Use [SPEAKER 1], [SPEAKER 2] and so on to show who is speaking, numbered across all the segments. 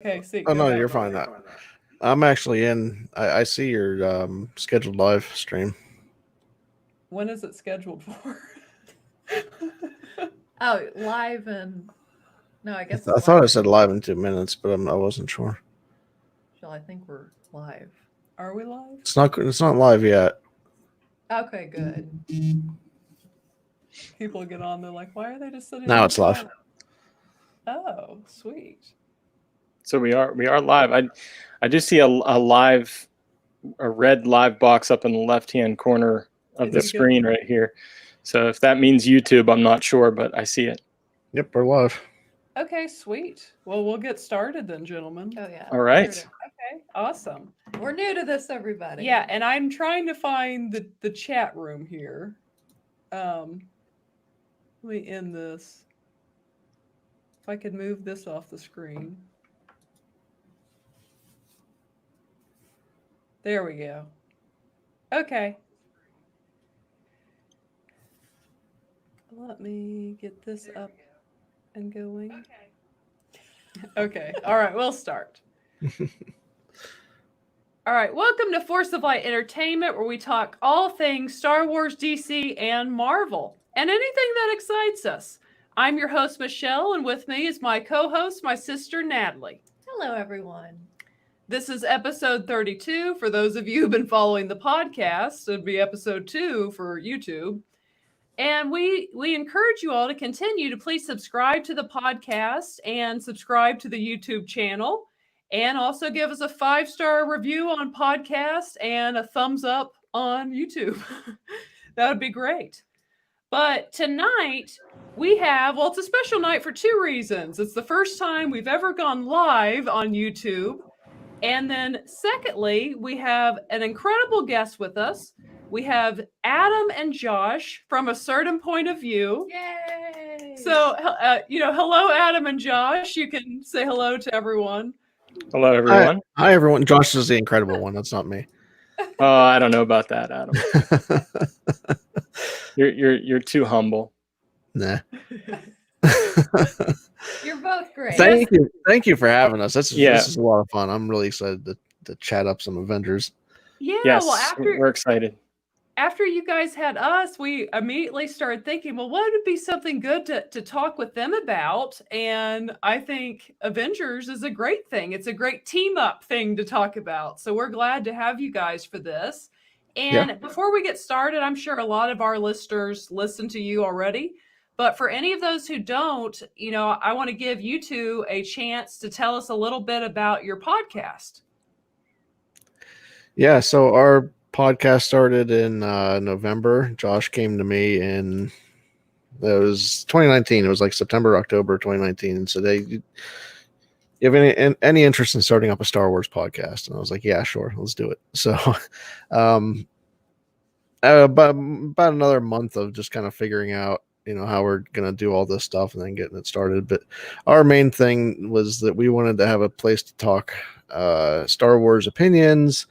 [SPEAKER 1] Okay, see,
[SPEAKER 2] Oh
[SPEAKER 1] go
[SPEAKER 2] no,
[SPEAKER 1] ahead.
[SPEAKER 2] you're fine now. I'm actually in. I see your scheduled live stream.
[SPEAKER 1] When is it scheduled for?
[SPEAKER 3] Oh, live and no, I guess
[SPEAKER 2] I
[SPEAKER 3] it's
[SPEAKER 2] thought
[SPEAKER 3] live.
[SPEAKER 2] I said live in 2 minutes, but I wasn't sure.
[SPEAKER 3] Michelle, I think we're live.
[SPEAKER 1] Are we live?
[SPEAKER 2] It's not. It's not live yet.
[SPEAKER 3] Okay, good.
[SPEAKER 1] People get on, they're like, why are they just sitting
[SPEAKER 2] Now
[SPEAKER 1] there
[SPEAKER 2] it's live.
[SPEAKER 1] silent? Oh, sweet.
[SPEAKER 4] So we are live. I do see a red live box up in the left hand corner of the screen right here. So if that means YouTube, I'm not sure, but I see it.
[SPEAKER 2] Yep, we're live.
[SPEAKER 1] Okay, sweet. Well, we'll get started then, gentlemen.
[SPEAKER 3] Oh yeah.
[SPEAKER 4] All right.
[SPEAKER 1] Okay, awesome.
[SPEAKER 3] We're new to this, everybody.
[SPEAKER 1] Yeah, and I'm trying to find the chat room here. Let me end this. If I could move this off the screen. There we go. Okay. Let me get this up and going. Okay. All right, we'll start. All right, welcome to Force of Light Entertainment, where we talk all things Star Wars, DC, and Marvel, and anything that excites us. I'm your host, Michelle, and with me is my co-host, my sister, Natalie.
[SPEAKER 3] Hello, everyone.
[SPEAKER 1] This is episode 32. For those of you who've been following the podcast, it'd be episode 2 for YouTube. And we encourage you all to continue to please subscribe to the podcast and subscribe to the YouTube channel. And also give us a 5-star review on podcast and a thumbs up on YouTube. That would be great. But tonight we have, well, it's a special night for 2 reasons. It's the first time we've ever gone live on YouTube. And then secondly, we have an incredible guest with us. We have Adam and Josh from A Certain Point of View.
[SPEAKER 3] Yay!
[SPEAKER 1] So, hello, Adam and Josh. You can say hello to everyone.
[SPEAKER 4] Hello, everyone.
[SPEAKER 2] Hi, everyone. Josh is the incredible one. That's not me.
[SPEAKER 4] Oh, I don't know about that, Adam. You're too humble.
[SPEAKER 2] Nah.
[SPEAKER 3] You're both great.
[SPEAKER 2] Thank you for having us. This is a lot of fun. I'm really excited to chat up some Avengers.
[SPEAKER 1] Yeah,
[SPEAKER 4] yes,
[SPEAKER 1] well,
[SPEAKER 4] we're excited.
[SPEAKER 1] After you guys had us, we immediately started thinking, well, what would be something good to talk with them about? And I think Avengers is a great thing. It's a great team up thing to talk about. So we're glad to have you guys for this. And before we get started, I'm sure a lot of our listeners listen to you already. But for any of those who don't, I want to give you two a chance to tell us a little bit about your podcast.
[SPEAKER 2] Yeah, so our podcast started in November. Josh came to me it was 2019. It was like September, October 2019, and said, "Hey, you have any interest in starting up a Star Wars podcast?" And I was like, "Yeah, sure, let's do it." So, about another month of just kind of figuring out, how we're gonna do all this stuff and then getting it started. But our main thing was that we wanted to have a place to talk Star Wars opinions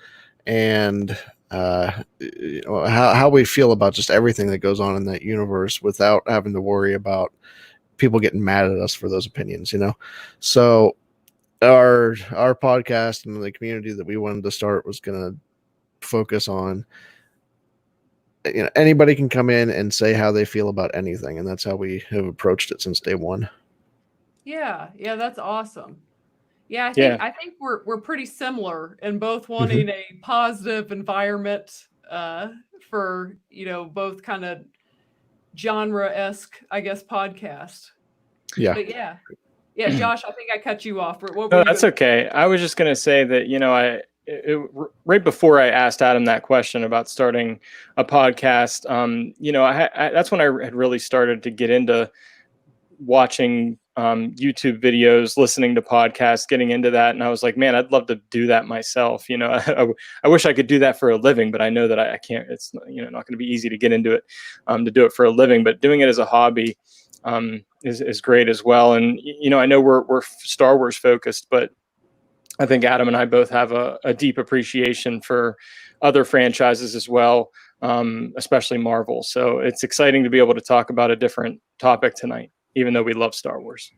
[SPEAKER 2] and how we feel about just everything that goes on in that universe without having to worry about people getting mad at us for those opinions. So our podcast and the community that we wanted to start was going to focus on, anybody can come in and say how they feel about anything, and that's how we have approached it since day one.
[SPEAKER 1] Yeah, that's awesome. Yeah, I think we're pretty similar in both wanting a positive environment for both kind of genre-esque, I guess, podcast.
[SPEAKER 2] Yeah.
[SPEAKER 1] But yeah, Josh, I think I cut you off. What
[SPEAKER 4] No, that's okay. I was just gonna say that right before I asked Adam that question about starting a podcast, that's when I had really started to get into watching YouTube videos, listening to podcasts, getting into that. And I was like, man, I'd love to do that myself. I wish I could do that for a living, but I know that I can't. It's not going to be easy to get into it, to do it for a living. But doing it as a hobby is great as well. And I know we're Star Wars focused, but I think Adam and I both have a deep appreciation for other franchises as well, especially Marvel. So it's exciting to be able to talk about a different topic tonight, even though we love Star Wars.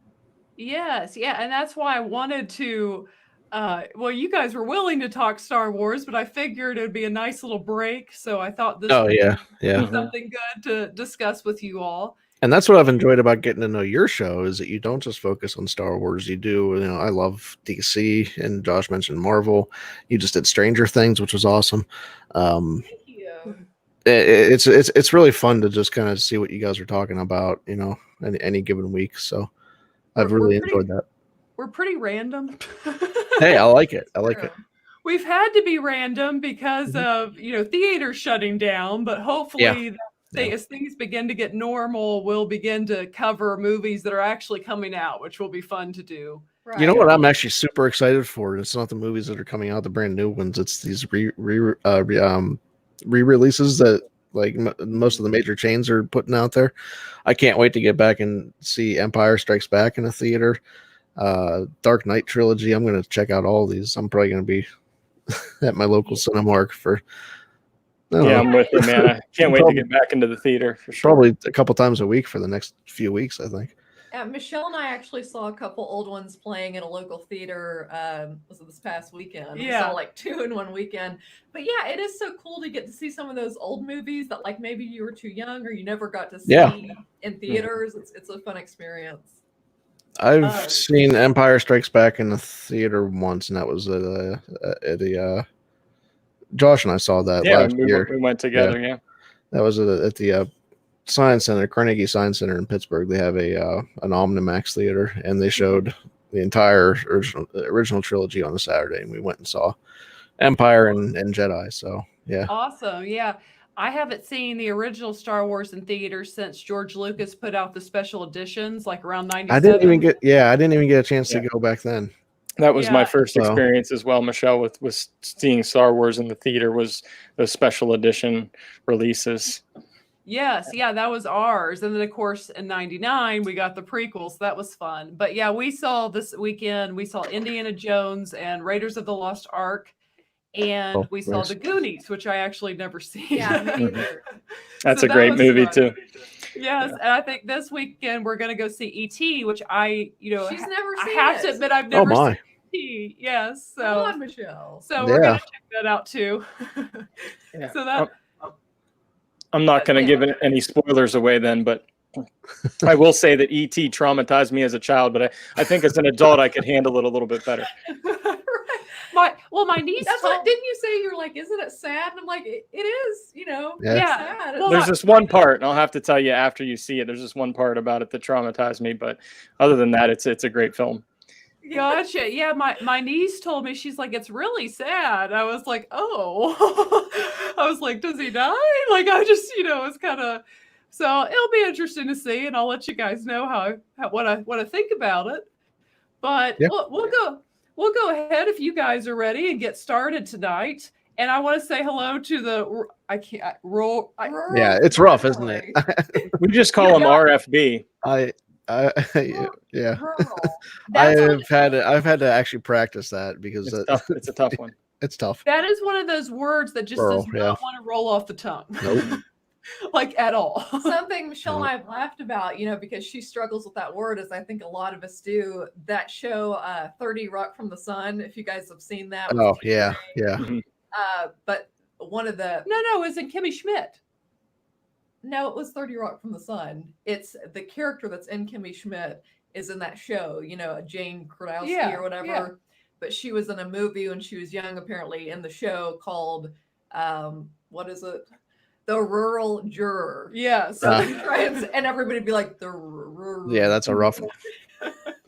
[SPEAKER 1] Yes, yeah, and that's why I wanted to. Well, you guys were willing to talk Star Wars, but I figured it would be a nice little break. So I thought this
[SPEAKER 2] Oh
[SPEAKER 1] would
[SPEAKER 2] yeah, yeah.
[SPEAKER 4] Mhm.
[SPEAKER 1] something good to discuss with you all.
[SPEAKER 2] And that's what I've enjoyed about getting to know your show is that you don't just focus on Star Wars. You do, I love DC, and Josh mentioned Marvel. You just did Stranger Things, which was awesome.
[SPEAKER 3] Thank you.
[SPEAKER 2] It's really fun to just kind of see what you guys are talking about, any given week. So I've
[SPEAKER 1] We're
[SPEAKER 2] really
[SPEAKER 1] pretty-
[SPEAKER 2] enjoyed that.
[SPEAKER 1] We're pretty random.
[SPEAKER 2] Hey, I like it. I like it.
[SPEAKER 3] True.
[SPEAKER 1] We've had to be random because of theaters shutting down, but hopefully as things begin to get normal, we'll begin to cover movies that are actually coming out, which will be fun to do.
[SPEAKER 3] Right.
[SPEAKER 2] You know what I'm actually super excited for? It's not the movies that are coming out, the brand new ones. It's these re-releases that most of the major chains are putting out there. I can't wait to get back and see Empire Strikes Back in a theater. Dark Knight trilogy. I'm going to check out all these. I'm probably going to be at my local Cinemark for.
[SPEAKER 4] Yeah, I'm with you, man. I can't wait to get back into the theater for sure.
[SPEAKER 2] Probably a couple times a week for the next few weeks, I think.
[SPEAKER 3] Michelle and I actually saw a couple old ones playing in a local theater. Was it this past weekend? We
[SPEAKER 1] Yeah.
[SPEAKER 3] saw like 2 in one weekend. But yeah, it is so cool to get to see some of those old movies that like maybe you were too young or you never got to see
[SPEAKER 2] Yeah.
[SPEAKER 3] in theaters. It's a fun experience.
[SPEAKER 2] I've seen Empire Strikes Back in the theater once, and that was at the Josh and I saw that last year.
[SPEAKER 4] We went together. Yeah.
[SPEAKER 2] That was at the Science Center, Carnegie Science Center in Pittsburgh. They have an Omnimax theater, and they showed the entire original trilogy on a Saturday, and we went and saw Empire and Jedi. So yeah,
[SPEAKER 1] Awesome. Yeah. I haven't seen the original Star Wars in theaters since George Lucas put out the special editions, like around 97.
[SPEAKER 2] I didn't even get a chance to go back then.
[SPEAKER 4] That was my
[SPEAKER 1] Yeah.
[SPEAKER 4] first experience as well, Michelle, with seeing Star Wars in the theater, was those special edition releases.
[SPEAKER 1] Yes, yeah, that was ours. And then of course in 99 we got the prequels. That was fun. But yeah, we saw this weekend, we saw Indiana Jones and Raiders of the Lost Ark, and we saw
[SPEAKER 2] nice.
[SPEAKER 1] The Goonies, which I actually never seen.
[SPEAKER 3] Yeah, me neither.
[SPEAKER 4] That's
[SPEAKER 1] So
[SPEAKER 4] a
[SPEAKER 1] that
[SPEAKER 4] great
[SPEAKER 1] was
[SPEAKER 4] movie
[SPEAKER 1] fun.
[SPEAKER 4] too.
[SPEAKER 1] Yes, and I think this weekend we're going to go see E.T., which I,
[SPEAKER 3] She's never
[SPEAKER 1] I
[SPEAKER 3] seen
[SPEAKER 1] have
[SPEAKER 3] it.
[SPEAKER 1] to admit I've never
[SPEAKER 2] my.
[SPEAKER 1] seen E.T. Yes,
[SPEAKER 3] Come
[SPEAKER 1] so
[SPEAKER 3] on, Michelle.
[SPEAKER 1] we're going
[SPEAKER 2] Yeah.
[SPEAKER 1] to check that out too.
[SPEAKER 4] Yeah.
[SPEAKER 1] So that
[SPEAKER 4] I'm not going to give any spoilers away then, but I will say that E.T. traumatized me as a child, but I think as an adult I could handle it a little bit better.
[SPEAKER 1] my niece
[SPEAKER 3] That's
[SPEAKER 1] told-
[SPEAKER 3] what didn't you say? You're like, isn't it sad? And I'm like, it is,
[SPEAKER 2] Yeah.
[SPEAKER 3] sad.
[SPEAKER 1] Well,
[SPEAKER 4] There's this one part, and I'll have to tell you after you see it, there's this one part about it that traumatized me, but other than that, it's a great film.
[SPEAKER 1] Gotcha. Yeah, my niece told me, she's like, it's really sad. I was like, oh. I was like, does he die? Like, I just, it's kind of, so it'll be interesting to see, and I'll let you guys know what I think about it. But
[SPEAKER 2] Yeah.
[SPEAKER 1] we'll go ahead if you guys are ready and get started tonight. And I want to say hello to the
[SPEAKER 2] Yeah, it's rough, isn't it?
[SPEAKER 4] We just call them RFB.
[SPEAKER 2] Yeah.
[SPEAKER 3] Rural.
[SPEAKER 1] That's
[SPEAKER 2] I've had to actually practice that because
[SPEAKER 4] It's tough. It's a tough one.
[SPEAKER 2] it's tough.
[SPEAKER 1] That is one of those words that just
[SPEAKER 2] Rural,
[SPEAKER 1] does not
[SPEAKER 2] yeah.
[SPEAKER 1] want to roll off the tongue.
[SPEAKER 2] Nope.
[SPEAKER 1] Like at all.
[SPEAKER 3] Something Michelle and I have laughed about, because she struggles with that word, as I think a lot of us do. That show, 30 Rock from the Sun, if you guys have seen that. with
[SPEAKER 2] Oh
[SPEAKER 3] Steve
[SPEAKER 2] yeah,
[SPEAKER 3] Ray.
[SPEAKER 2] yeah.
[SPEAKER 3] But one of the
[SPEAKER 1] No, it's in Kimmy Schmidt.
[SPEAKER 3] no, it was 30 Rock from the Sun. It's the character that's in Kimmy Schmidt is in that show, Jane Kradowski
[SPEAKER 1] Yeah,
[SPEAKER 3] or whatever.
[SPEAKER 1] yeah.
[SPEAKER 3] But she was in a movie when she was young, apparently, in the show called what is it? The Rural Juror.
[SPEAKER 1] Yes.
[SPEAKER 3] So you try and everybody be like the rural.
[SPEAKER 2] Yeah, that's a rough one.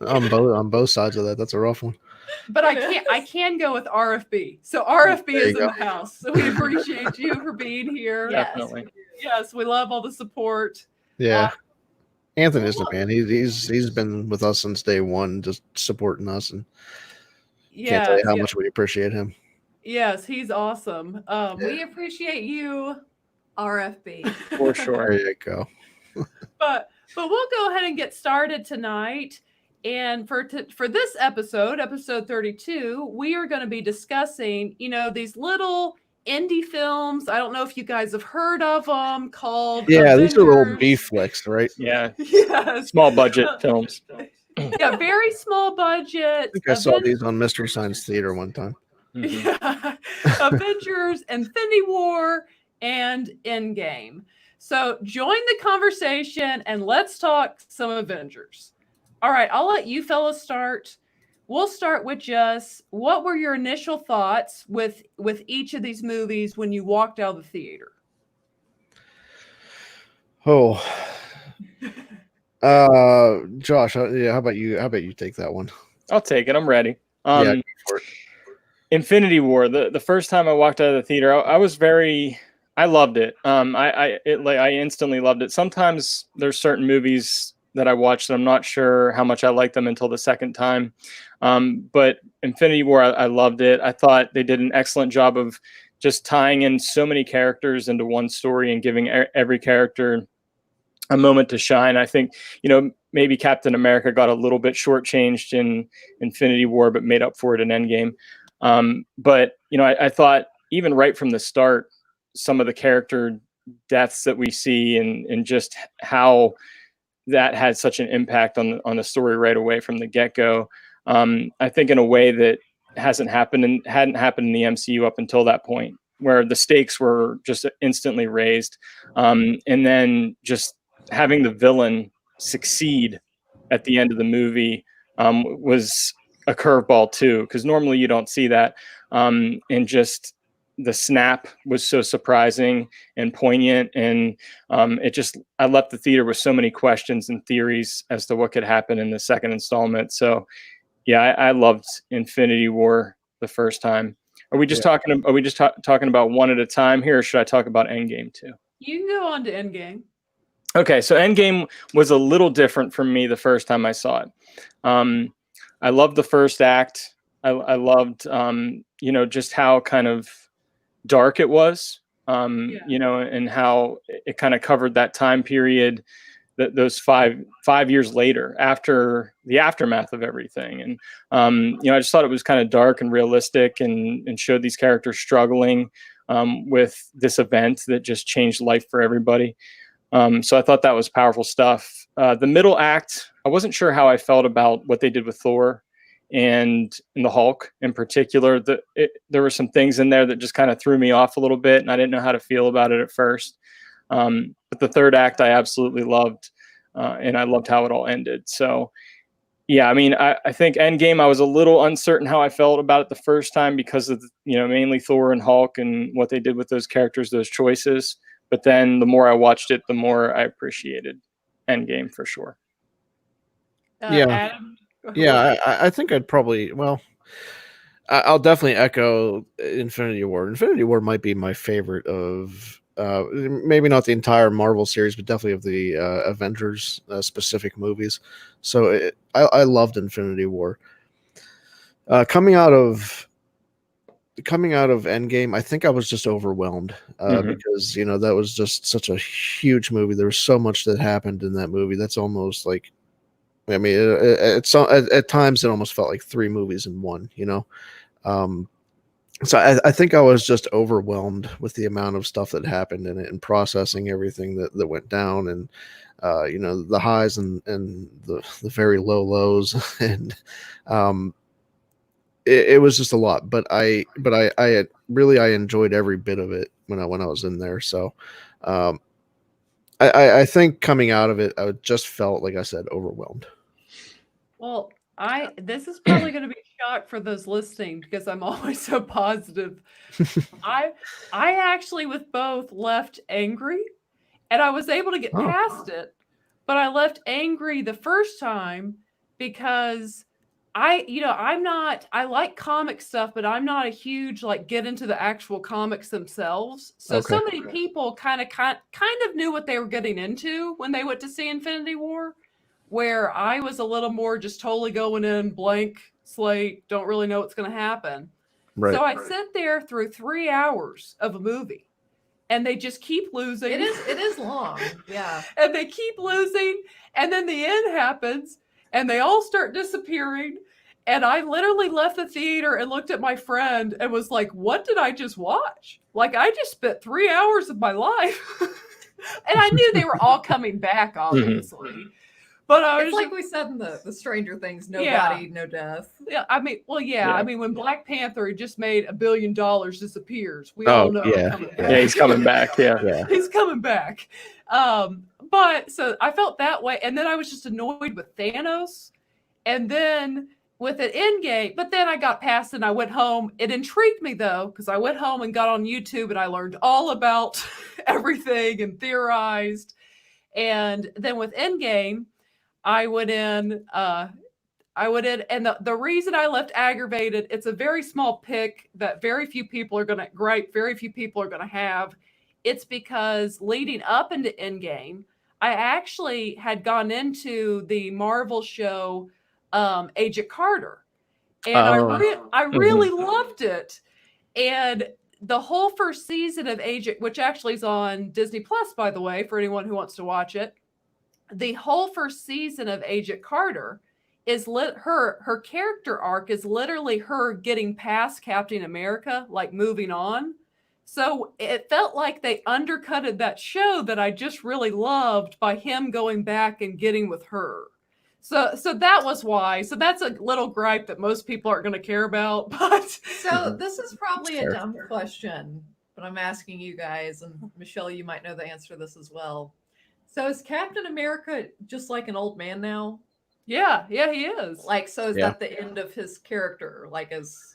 [SPEAKER 2] On both sides of that, that's a rough one.
[SPEAKER 1] But I can go with RFB. So RFB
[SPEAKER 2] There
[SPEAKER 1] is
[SPEAKER 2] you
[SPEAKER 1] in
[SPEAKER 2] go.
[SPEAKER 1] the house. So we appreciate you for being here.
[SPEAKER 3] Yes.
[SPEAKER 4] Definitely.
[SPEAKER 1] Yes, we love all the support.
[SPEAKER 2] Yeah. Anthony's the man. He's been with us since day one, just supporting us, and can't tell
[SPEAKER 1] Yes,
[SPEAKER 2] you how much we appreciate him.
[SPEAKER 1] yes, he's awesome.
[SPEAKER 3] We appreciate you, RFB.
[SPEAKER 4] For sure.
[SPEAKER 2] There you go.
[SPEAKER 1] But we'll go ahead and get started tonight. And for this episode 32, we are going to be discussing, these little indie films. I don't know if you guys have heard of them, called
[SPEAKER 2] Yeah, these are little
[SPEAKER 1] Avengers.
[SPEAKER 2] B flicks, right?
[SPEAKER 4] Yeah.
[SPEAKER 1] Yes.
[SPEAKER 4] Small budget films.
[SPEAKER 1] Yeah, very small budget.
[SPEAKER 2] I think I saw these on Mystery Science Theater one time.
[SPEAKER 1] Yeah. Avengers, Infinity War, and Endgame. So join the conversation and let's talk some Avengers. All right, I'll let you fellas start. We'll start with just what were your initial thoughts with each of these movies when you walked out of the theater?
[SPEAKER 2] Oh, Josh, yeah, how about you? How about you take that one?
[SPEAKER 4] I'll take it. I'm ready.
[SPEAKER 2] Yeah, go for it.
[SPEAKER 4] Infinity War. The first time I walked out of the theater, I loved it. I instantly loved it. Sometimes there's certain movies that I watch that I'm not sure how much I like them until the second time. But Infinity War, I loved it. I thought they did an excellent job of just tying in so many characters into one story and giving every character a moment to shine. I think, maybe Captain America got a little bit shortchanged in Infinity War, but made up for it in Endgame. But I thought even right from the start, some of the character deaths that we see and just how that had such an impact on the story right away from the get-go. I think in a way that hadn't happened in the MCU up until that point, where the stakes were just instantly raised. And then just having the villain succeed at the end of the movie was a curveball too, because normally you don't see that. And just the snap was so surprising and poignant, and I left the theater with so many questions and theories as to what could happen in the second installment. So yeah, I loved Infinity War the first time. Are we just talking about one at a time here, or should I talk about Endgame too?
[SPEAKER 1] You can go on to Endgame.
[SPEAKER 4] Okay, so Endgame was a little different for me the first time I saw it. I loved the first act. I loved, just how kind of dark it was, and how it kind of covered that time period, those five years later after the aftermath of everything. And, I just thought it was kind of dark and realistic and showed these characters struggling with this event that just changed life for everybody. So I thought that was powerful stuff. The middle act, I wasn't sure how I felt about what they did with Thor and the Hulk in particular. There were some things in there that just kind of threw me off a little bit, and I didn't know how to feel about it at first. But the third act I absolutely loved, and I loved how it all ended. So yeah, I mean, I think Endgame, I was a little uncertain how I felt about it the first time because of, mainly Thor and Hulk and what they did with those characters, those choices. But then the more I watched it, the more I appreciated Endgame for sure.
[SPEAKER 1] Adam?
[SPEAKER 2] Yeah, I think I'd probably, I'll definitely echo Infinity War. Infinity War might be my favorite of, maybe not the entire Marvel series, but definitely of the Avengers specific movies. So I loved Infinity War. Coming out of Endgame, I think I was just overwhelmed because that was just such a huge movie. There was so much that happened in that movie. That's almost like, I mean, at times it almost felt like three movies in one. So I think I was just overwhelmed with the amount of stuff that happened in it and processing everything that went down, and the highs and the very low lows, and it was just a lot. But I enjoyed every bit of it when I was in there. So I think coming out of it, I just felt, like I said, overwhelmed.
[SPEAKER 1] Well, this is probably going to be a shock for those listening because I'm always so positive. I actually with both left angry, and I was able to get past it, but I left angry the first time because I like comic stuff, but I'm not a huge get into the actual comics themselves. So so many people kind of knew what they were getting into when they went to see Infinity War, where I was a little more just totally going in blank slate, don't really know what's going to happen. Right. So I sit there through 3 hours of a movie, and they just keep losing.
[SPEAKER 3] It is long, yeah.
[SPEAKER 1] And they keep losing, and then the end happens, and they all start disappearing. And I literally left the theater and looked at my friend and was like, what did I just watch? Like, I just spent 3 hours of my life. And I knew they were all coming back, obviously. But I was
[SPEAKER 3] It's like we said in the Stranger Things, no
[SPEAKER 1] Yeah.
[SPEAKER 3] body, no death.
[SPEAKER 1] yeah, I mean, well, yeah,
[SPEAKER 4] Yeah.
[SPEAKER 1] I mean, when Black Panther just made $1 billion disappears, we all know
[SPEAKER 2] yeah,
[SPEAKER 1] coming
[SPEAKER 2] yeah.
[SPEAKER 1] back.
[SPEAKER 4] Yeah, he's coming back. Yeah.
[SPEAKER 2] Yeah.
[SPEAKER 1] He's coming back. But so I felt that way, and then I was just annoyed with Thanos, and then with an Endgame. But then I got past it and I went home. It intrigued me though, because I went home and got on YouTube and I learned all about everything and theorized. And then with Endgame, I went in. And the reason I left aggravated, it's a very small pick that very few people are going to gripe, very few people are going to have. It's because leading up into Endgame, I actually had gone into the Marvel show Agent Carter, and I really loved it. And the whole first season of Agent, which actually is on Disney Plus, by the way, for anyone who wants to watch it, the whole first season of Agent Carter is her character arc is literally her getting past Captain America, like moving on. So it felt like they undercutted that show that I just really loved by him going back and getting with her. So that was why. So that's a little gripe that most people aren't going to care about. But
[SPEAKER 3] So this is probably
[SPEAKER 2] Fair.
[SPEAKER 3] a dumb question, but I'm asking you guys, and Michelle, you might know the answer to this as well. So is Captain America just like an old man now?
[SPEAKER 1] yeah, he is.
[SPEAKER 3] Like, so is
[SPEAKER 2] Yeah.
[SPEAKER 3] that the end of his character? Like, as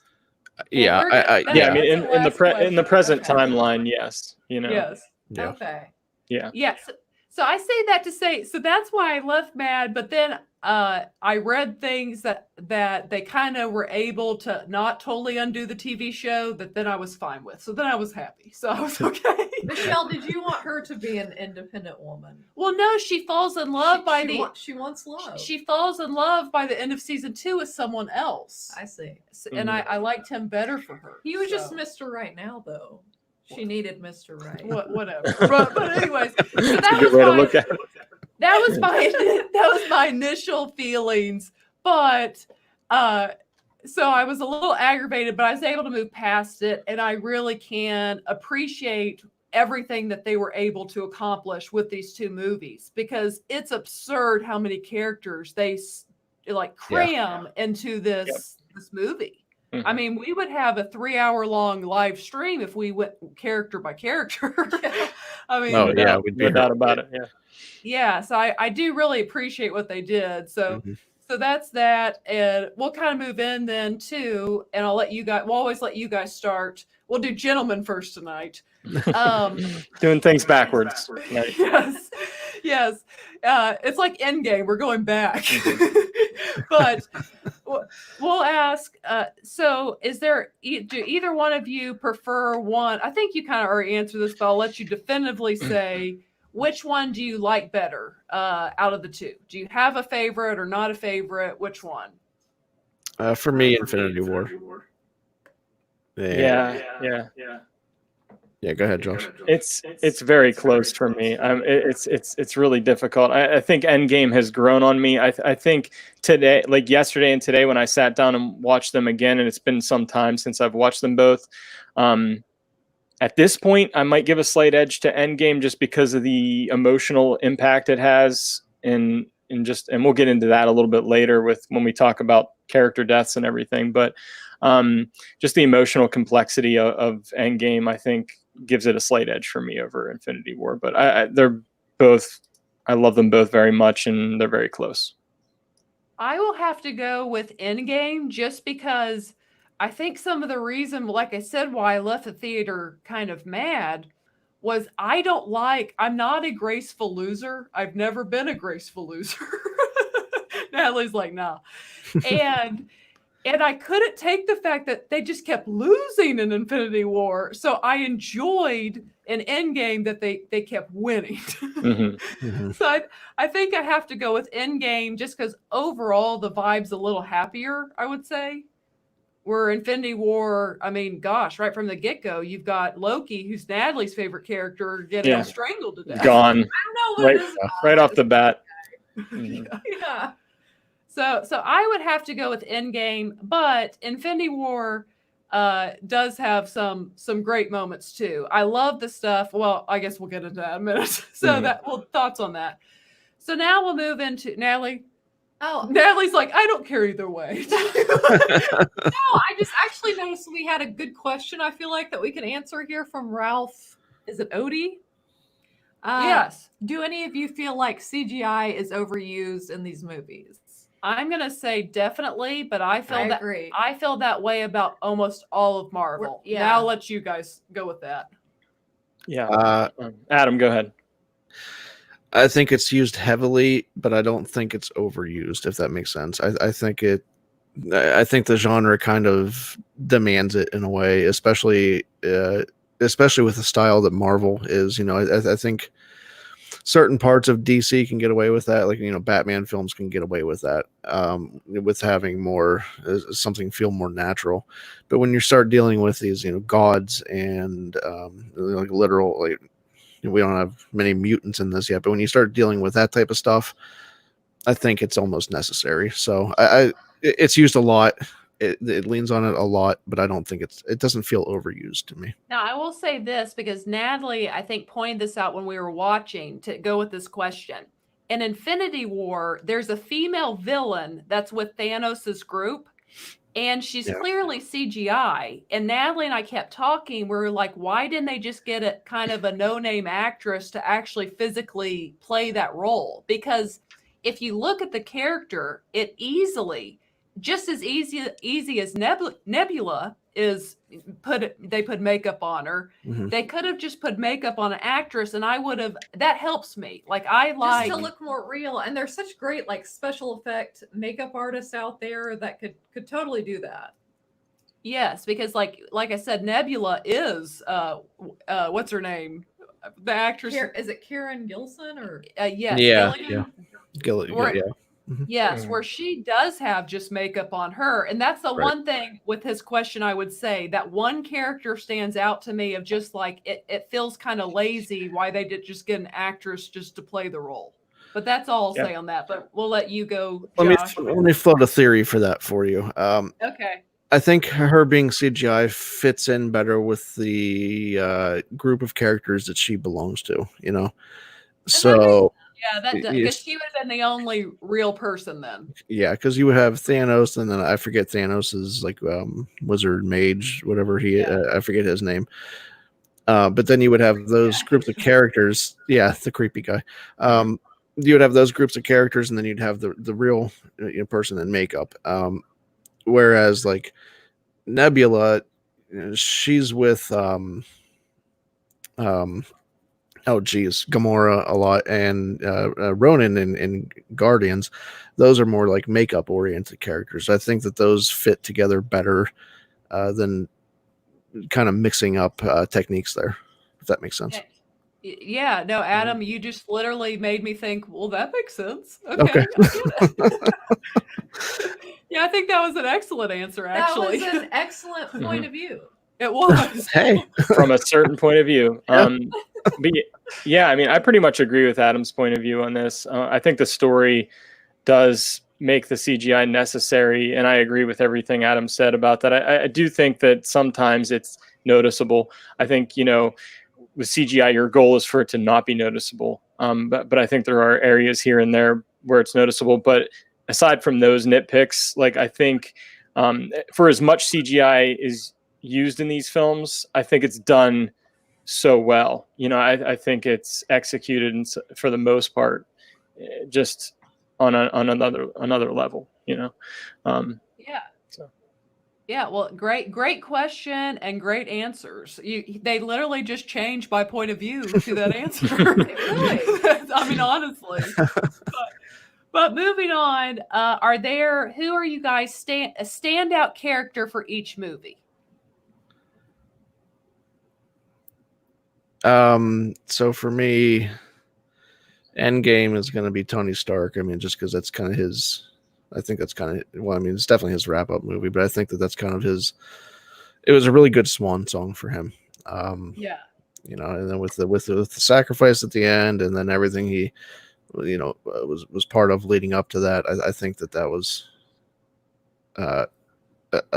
[SPEAKER 2] Yeah,
[SPEAKER 1] we're
[SPEAKER 2] I,
[SPEAKER 1] gonna-
[SPEAKER 4] Yeah, I
[SPEAKER 1] That's
[SPEAKER 4] mean,
[SPEAKER 1] the
[SPEAKER 4] in the
[SPEAKER 1] last
[SPEAKER 4] in the
[SPEAKER 1] question.
[SPEAKER 4] present
[SPEAKER 3] Okay.
[SPEAKER 4] timeline, yes,
[SPEAKER 1] Yes.
[SPEAKER 2] yeah.
[SPEAKER 3] okay.
[SPEAKER 4] yeah.
[SPEAKER 1] Yes. So I say that to say, so that's why I left mad. But then I read things that they kind of were able to not totally undo the TV show that then I was fine with. So then I was happy. So I was okay.
[SPEAKER 3] Michelle, did you want her to be an independent woman?
[SPEAKER 1] Well, no, she falls in love by the
[SPEAKER 3] she wants love.
[SPEAKER 1] she falls in love by the end of season 2 with someone else.
[SPEAKER 3] I see.
[SPEAKER 1] And I liked him better for her.
[SPEAKER 3] He was
[SPEAKER 1] So,
[SPEAKER 3] just Mr. Right now, though. She needed Mr. Right.
[SPEAKER 1] whatever. But anyways, so
[SPEAKER 4] That's
[SPEAKER 1] that
[SPEAKER 4] a good
[SPEAKER 1] was
[SPEAKER 4] way to
[SPEAKER 1] my-
[SPEAKER 4] look at it.
[SPEAKER 1] that was my initial feelings. But so I was a little aggravated, but I was able to move past it, and I really can appreciate everything that they were able to accomplish with these two movies, because it's absurd how many characters they like cram into this movie. I mean, we would have a 3-hour-long live stream if we went character by character. I mean,
[SPEAKER 2] Oh yeah, we'd be
[SPEAKER 4] No doubt about it. Yeah.
[SPEAKER 1] yeah. So I do really appreciate what they did. So
[SPEAKER 2] Mhm.
[SPEAKER 1] so that's that, and we'll kind of move in then too. And I'll let you guys. We'll always let you guys start. We'll do gentlemen first tonight.
[SPEAKER 4] Doing things backwards. Right.
[SPEAKER 1] Yes. It's like Endgame. We're going back. But we'll ask. So, is there? Do either one of you prefer one? I think you kind of already answered this, but I'll let you definitively say which one do you like better out of the two. Do you have a favorite or not a favorite? Which one?
[SPEAKER 2] For me, Infinity War.
[SPEAKER 4] Yeah.
[SPEAKER 2] Yeah, go ahead, Josh.
[SPEAKER 4] It's very close for me. It's really difficult. I think Endgame has grown on me. I think today, like yesterday and today, when I sat down and watched them again, and it's been some time since I've watched them both. At this point, I might give a slight edge to Endgame just because of the emotional impact it has, and we'll get into that a little bit later with when we talk about character deaths and everything. But just the emotional complexity of Endgame, I think, gives it a slight edge for me over Infinity War. But I love them both very much, and they're very close.
[SPEAKER 1] I will have to go with Endgame just because I think some of the reason, like I said, why I left the theater kind of mad was I'm not a graceful loser. I've never been a graceful loser. Natalie's like, nah. And I couldn't take the fact that they just kept losing in Infinity War. So I enjoyed an Endgame that they kept winning. So I think I have to go with Endgame just because overall the vibe's a little happier, I would say. Where Infinity War, I mean, gosh, right from the get-go, you've got Loki, who's Natalie's favorite character, getting strangled to death.
[SPEAKER 4] Gone
[SPEAKER 3] I don't know what it is.
[SPEAKER 4] right off the bat.
[SPEAKER 3] Yeah.
[SPEAKER 1] So I would have to go with Endgame, but Infinity War does have some great moments too. I love the stuff. Well, I guess we'll get into that in a minute. Thoughts on that. So now we'll move into Natalie.
[SPEAKER 3] Oh,
[SPEAKER 1] Natalie's like, I don't care either way.
[SPEAKER 3] no, I just actually noticed we had a good question. I feel like that we can answer here from Ralph. Is it Odie?
[SPEAKER 1] Yes.
[SPEAKER 3] Do any of you feel like CGI is overused in these movies?
[SPEAKER 1] I'm gonna say definitely, but I feel
[SPEAKER 3] agree.
[SPEAKER 1] I feel that way about almost all of Marvel.
[SPEAKER 3] Yeah.
[SPEAKER 1] Now I'll let you guys go with that.
[SPEAKER 4] Yeah. Adam, go ahead.
[SPEAKER 2] I think it's used heavily, but I don't think it's overused, if that makes sense. I think the genre kind of demands it in a way, especially with the style that Marvel is. I think certain parts of DC can get away with that, like Batman films can get away with that, with having more something feel more natural. But when you start dealing with these gods and like literal, like, we don't have many mutants in this yet, but when you start dealing with that type of stuff, I think it's almost necessary. So it's used a lot. It leans on it a lot, but I don't think it doesn't feel overused to me.
[SPEAKER 1] Now, I will say this because Natalie, I think, pointed this out when we were watching to go with this question. In Infinity War, there's a female villain that's with Thanos' group, and she's clearly CGI. And Natalie and I kept talking. We were like, why didn't they just get a kind of a no-name actress to actually physically play that role? Because if you look at the character, it easily, just as easy as Nebula is, they put makeup on her.
[SPEAKER 2] Mhm.
[SPEAKER 1] They could have just put makeup on an actress, and I would have. That helps me. Like
[SPEAKER 3] Just to look more real, and there's such great like special effect makeup artists out there that could totally do that.
[SPEAKER 1] Yes, because like I said, Nebula is what's her name? The actress.
[SPEAKER 3] Is it Karen Gilson or?
[SPEAKER 1] Yes,
[SPEAKER 2] Yeah,
[SPEAKER 1] Gilligan.
[SPEAKER 2] yeah.
[SPEAKER 1] Yes, where she does have just makeup on her. And that's the one thing with his question, I would say that one character stands out to me of just like, it feels kind of lazy why they did just get an actress just to play the role. But that's all I'll say on that. But we'll let you go, Josh.
[SPEAKER 2] Let me float a theory for that for you.
[SPEAKER 1] Okay.
[SPEAKER 2] I think her being CGI fits in better with the group of characters that she belongs to, So
[SPEAKER 1] yeah, that does, because she would have been the only real person then.
[SPEAKER 2] Yeah, because you would have Thanos, and then I forget Thanos's like wizard mage, whatever I forget his name. But then you would have those groups of characters. Yeah, the creepy guy. You would have those groups of characters, and then you'd have the real person in makeup. Whereas like Nebula, she's with Gamora a lot, and Ronan in Guardians. Those are more like makeup oriented characters. I think that those fit together better than kind of mixing up techniques there, if that makes sense.
[SPEAKER 1] Yeah, no, Adam, you just literally made me think, well, that makes sense. Okay. Yeah, I think that was an excellent answer, actually.
[SPEAKER 3] That was an excellent point of view.
[SPEAKER 1] It was.
[SPEAKER 2] Hey.
[SPEAKER 4] From a certain point of view. But yeah, I mean, I pretty much agree with Adam's point of view on this. I think the story does make the CGI necessary, and I agree with everything Adam said about that. I do think that sometimes it's noticeable. I think, with CGI, your goal is for it to not be noticeable. But I think there are areas here and there where it's noticeable. But aside from those nitpicks, like I think for as much CGI is used in these films, I think it's done so well. I think it's executed for the most part just on another level.
[SPEAKER 1] Yeah.
[SPEAKER 4] So.
[SPEAKER 1] Yeah, well, great question and great answers. They literally just changed my point of view to that answer. Really? I mean, honestly. But moving on, who are you guys a standout character for each movie?
[SPEAKER 2] So for me, Endgame is going to be Tony Stark. I mean, just because that's kind of his. I think that's kind of, well, I mean, it's definitely his wrap up movie, but I think that's kind of his. It was a really good swan song for him.
[SPEAKER 1] Yeah.
[SPEAKER 2] And then with the sacrifice at the end, and then everything he, was part of leading up to that. I think that was a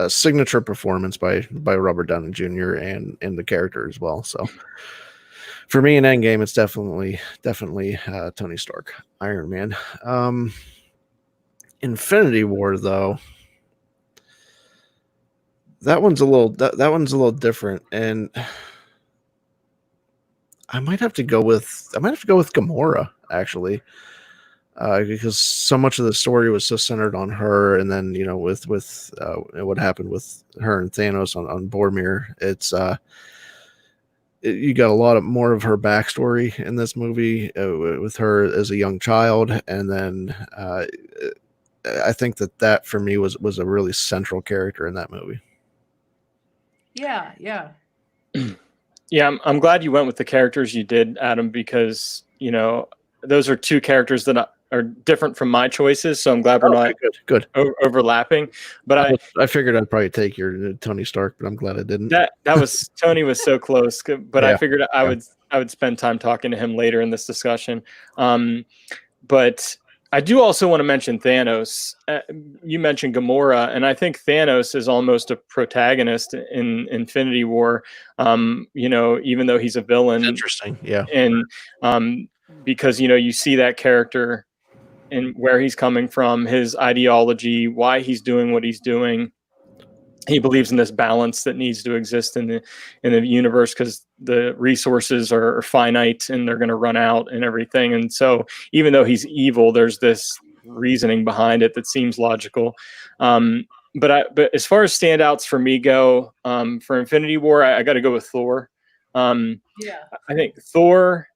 [SPEAKER 2] signature performance by Robert Downey Jr. and the character as well. So For me in Endgame, it's definitely Tony Stark, Iron Man. Infinity War, though, that one's a little different, and I might have to go with Gamora, actually, because so much of the story was so centered on her, and then with what happened with her and Thanos on Boromir, it's you got a lot more of her backstory in this movie, with her as a young child, and then I think that for me was a really central character in that movie.
[SPEAKER 1] Yeah, yeah.
[SPEAKER 4] Yeah, I'm glad you went with the characters you did, Adam, because those are two characters that are different from my choices. So I'm glad we're not
[SPEAKER 2] good
[SPEAKER 4] overlapping. But
[SPEAKER 2] I figured I'd probably take your Tony Stark, but I'm glad I didn't.
[SPEAKER 4] That was Tony was so close, but
[SPEAKER 2] Yeah.
[SPEAKER 4] I figured I would spend time talking to him later in this discussion. But I do also want to mention Thanos. You mentioned Gamora, and I think Thanos is almost a protagonist in Infinity War. Even though he's a villain.
[SPEAKER 2] Interesting, yeah.
[SPEAKER 4] And because you see that character and where he's coming from, his ideology, why he's doing what he's doing. He believes in this balance that needs to exist in the universe because the resources are finite and they're going to run out and everything. And so even though he's evil, there's this reasoning behind it that seems logical. But as far as standouts for me go, for Infinity War, I got to go with Thor. I think Thor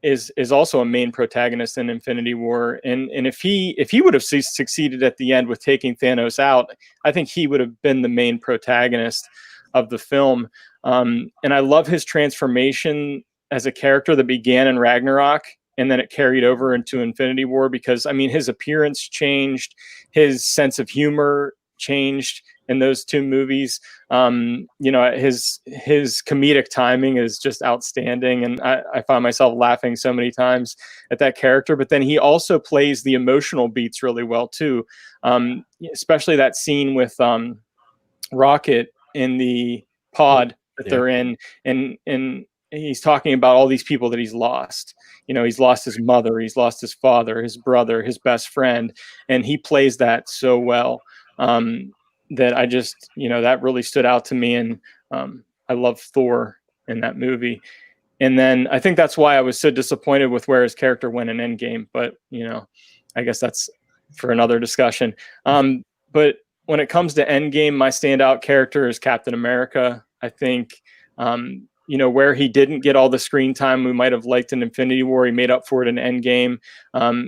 [SPEAKER 4] is also a main protagonist in Infinity War, and if he would have succeeded at the end with taking Thanos out, I think he would have been the main protagonist of the film. And I love his transformation as a character that began in Ragnarok and then it carried over into Infinity War, because his appearance changed, his sense of humor changed in those two movies. His comedic timing is just outstanding, and I find myself laughing so many times at that character. But then he also plays the emotional beats really well too, especially that scene with Rocket in the pod that they're in, and he's talking about all these people that he's lost. He's lost his mother, he's lost his father, his brother, his best friend, and he plays that so well. That I just, that really stood out to me. And I love Thor in that movie. And then I think that's why I was so disappointed with where his character went in Endgame. But, I guess that's for another discussion. But when it comes to Endgame, my standout character is Captain America. I think, where he didn't get all the screen time we might have liked in Infinity War, he made up for it in Endgame.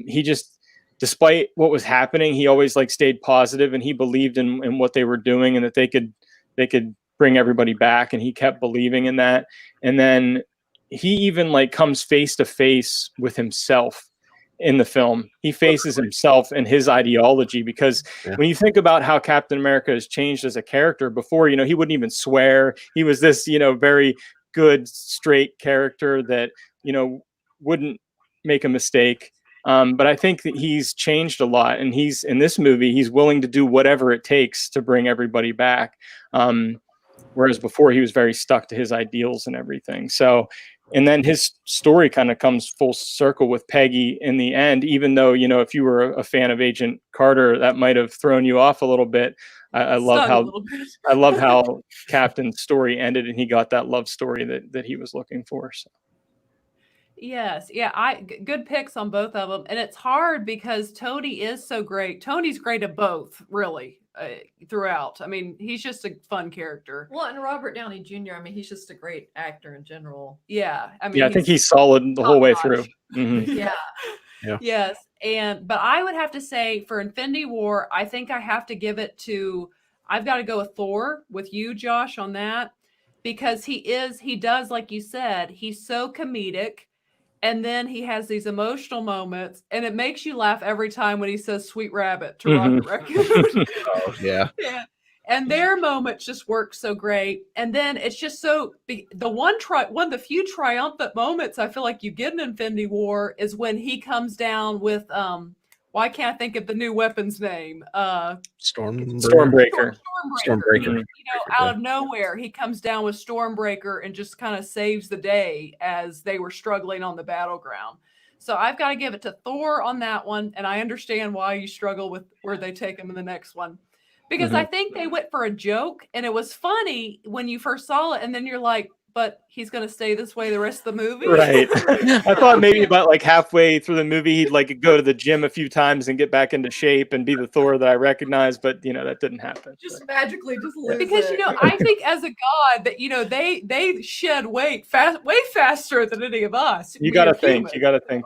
[SPEAKER 4] He just, despite what was happening, he always stayed positive, and he believed in what they were doing and that they could bring everybody back. And he kept believing in that. And then he even comes face to face with himself in the film. He faces himself and his ideology, because when you think about how Captain America has changed as a character, before, he wouldn't even swear. He was this, very good, straight character that, wouldn't make a mistake. But I think that he's changed a lot, and he's in this movie, he's willing to do whatever it takes to bring everybody back. Whereas before he was very stuck to his ideals and everything. So, and then his story kind of comes full circle with Peggy in the end, even though, if you were a fan of Agent Carter, that might have thrown you off a little bit. I love how Captain's story ended, and he got that love story that he was looking for. So.
[SPEAKER 1] Yes. Yeah. Good picks on both of them. And it's hard because Tony is so great. Tony's great at both, really, throughout. He's just a fun character.
[SPEAKER 3] Well, and Robert Downey Jr., he's just a great actor in general.
[SPEAKER 1] Yeah.
[SPEAKER 4] I think he's solid the whole way through.
[SPEAKER 1] Mm-hmm. Yeah. Yes. But I would have to say for Infinity War, I think I have to give it to, I've got to go with Thor with you, Josh, on that, because he does, like you said, he's so comedic. And then he has these emotional moments, and it makes you laugh every time when he says "Sweet Rabbit" to Rocket Raccoon.
[SPEAKER 2] Oh, yeah.
[SPEAKER 1] And their moments just work so great. And then it's just so one of the few triumphant moments I feel like you get in Infinity War is when he comes down with why can't I think of the new weapon's name?
[SPEAKER 4] Stormbreaker.
[SPEAKER 1] Stormbreaker.
[SPEAKER 2] Stormbreaker.
[SPEAKER 1] You know, out of nowhere, he comes down with Stormbreaker and just kind of saves the day as they were struggling on the battleground. So I've got to give it to Thor on that one, and I understand why you struggle with where they take him in the next one. Because I think they went for a joke, and it was funny when you first saw it, and then you're like, but he's going to stay this way the rest of the movie?
[SPEAKER 4] Right. I thought maybe about like halfway through the movie, he'd like go to the gym a few times and get back into shape and be the Thor that I recognize, but, you know, that didn't happen.
[SPEAKER 3] Just magically just lose
[SPEAKER 1] Because,
[SPEAKER 3] it.
[SPEAKER 1] you know, I think as a god that, you know, they shed weight way faster than any of us.
[SPEAKER 4] You got to think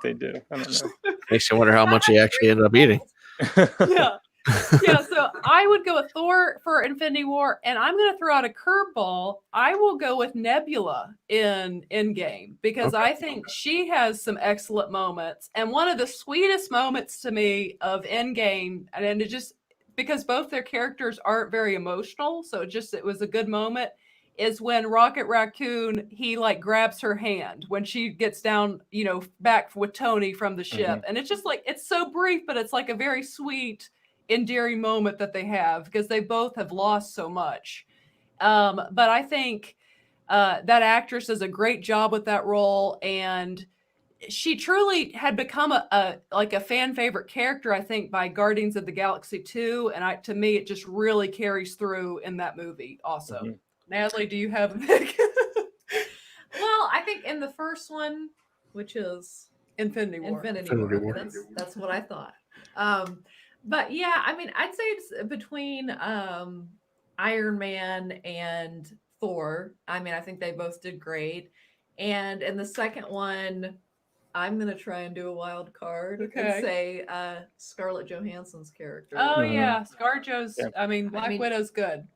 [SPEAKER 4] they do. I don't know.
[SPEAKER 2] Makes you wonder how much he actually ended up eating.
[SPEAKER 1] Yeah. Yeah, so I would go with Thor for Infinity War, and I'm going to throw out a curveball. I will go with Nebula in Endgame because I think she has some excellent moments. And one of the sweetest moments to me of Endgame, and it just because both their characters aren't very emotional, so it was a good moment, is when Rocket Raccoon, he like grabs her hand when she gets down, you know, back with Tony from the ship. And it's just like, it's so brief, but it's like a very sweet, endearing moment that they have because they both have lost so much. But I think that actress does a great job with that role, and she truly had become a fan favorite character, I think, by Guardians of the Galaxy 2, and to me it just really carries through in that movie also. Natalie, do you have a pick?
[SPEAKER 3] Well, I think in the first one, which is
[SPEAKER 1] Infinity War.
[SPEAKER 3] Infinity War. That's what I thought. But yeah, I mean, I'd say it's between Iron Man and Thor. I mean, I think they both did great. And in the second one, I'm gonna try and do a wild card and say Scarlett Johansson's character.
[SPEAKER 1] Oh yeah, ScarJo's. Yeah. I mean, Black Widow's good.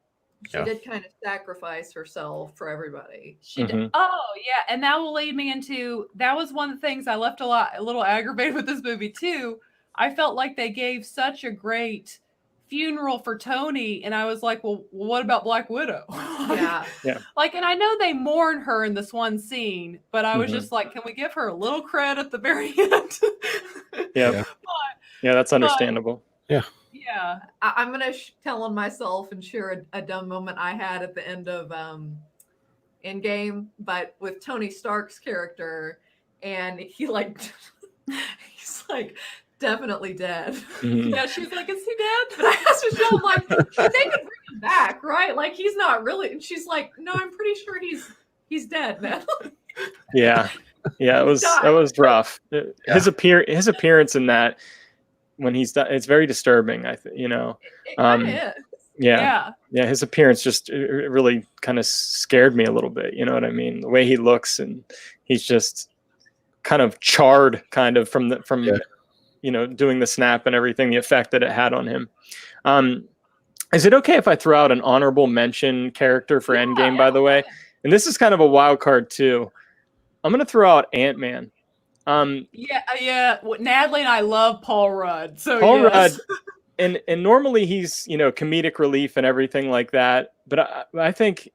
[SPEAKER 3] She did kind of sacrifice herself for everybody.
[SPEAKER 1] She did. Oh yeah, and that will lead me into that was one of the things I left a little aggravated with this movie too. I felt like they gave such a great funeral for Tony, and I was like, well, what about Black Widow?
[SPEAKER 3] Yeah.
[SPEAKER 1] Like, and I know they mourn her in this one scene, but I was just like, can we give her a little credit at the very end?
[SPEAKER 4] Yeah, that's understandable.
[SPEAKER 2] Yeah.
[SPEAKER 3] I'm gonna tell on myself and share a dumb moment I had at the end of Endgame, but with Tony Stark's character, and he like he's like definitely dead.
[SPEAKER 1] Yeah, she's like, is he dead?
[SPEAKER 3] But I asked Michelle, I'm like, they could bring him back, right? Like he's not really. And she's like, no, I'm pretty sure he's dead, man.
[SPEAKER 4] Yeah, it was rough. His appearance in that when he's done, it's very disturbing. I think, you know.
[SPEAKER 3] It kind of is.
[SPEAKER 4] Yeah, his appearance just it really kind of scared me a little bit. You know what I mean? The way he looks, and he's just kind of charred, kind of from you know, doing the snap and everything, the effect that it had on him. Is it okay if I throw out an honorable mention character for Endgame, by the way? And this is kind of a wild card too. I'm going to throw out Ant-Man.
[SPEAKER 1] Yeah. Natalie and I love Paul Rudd. So
[SPEAKER 4] Paul Rudd, and normally he's, you know, comedic relief and everything like that. But I think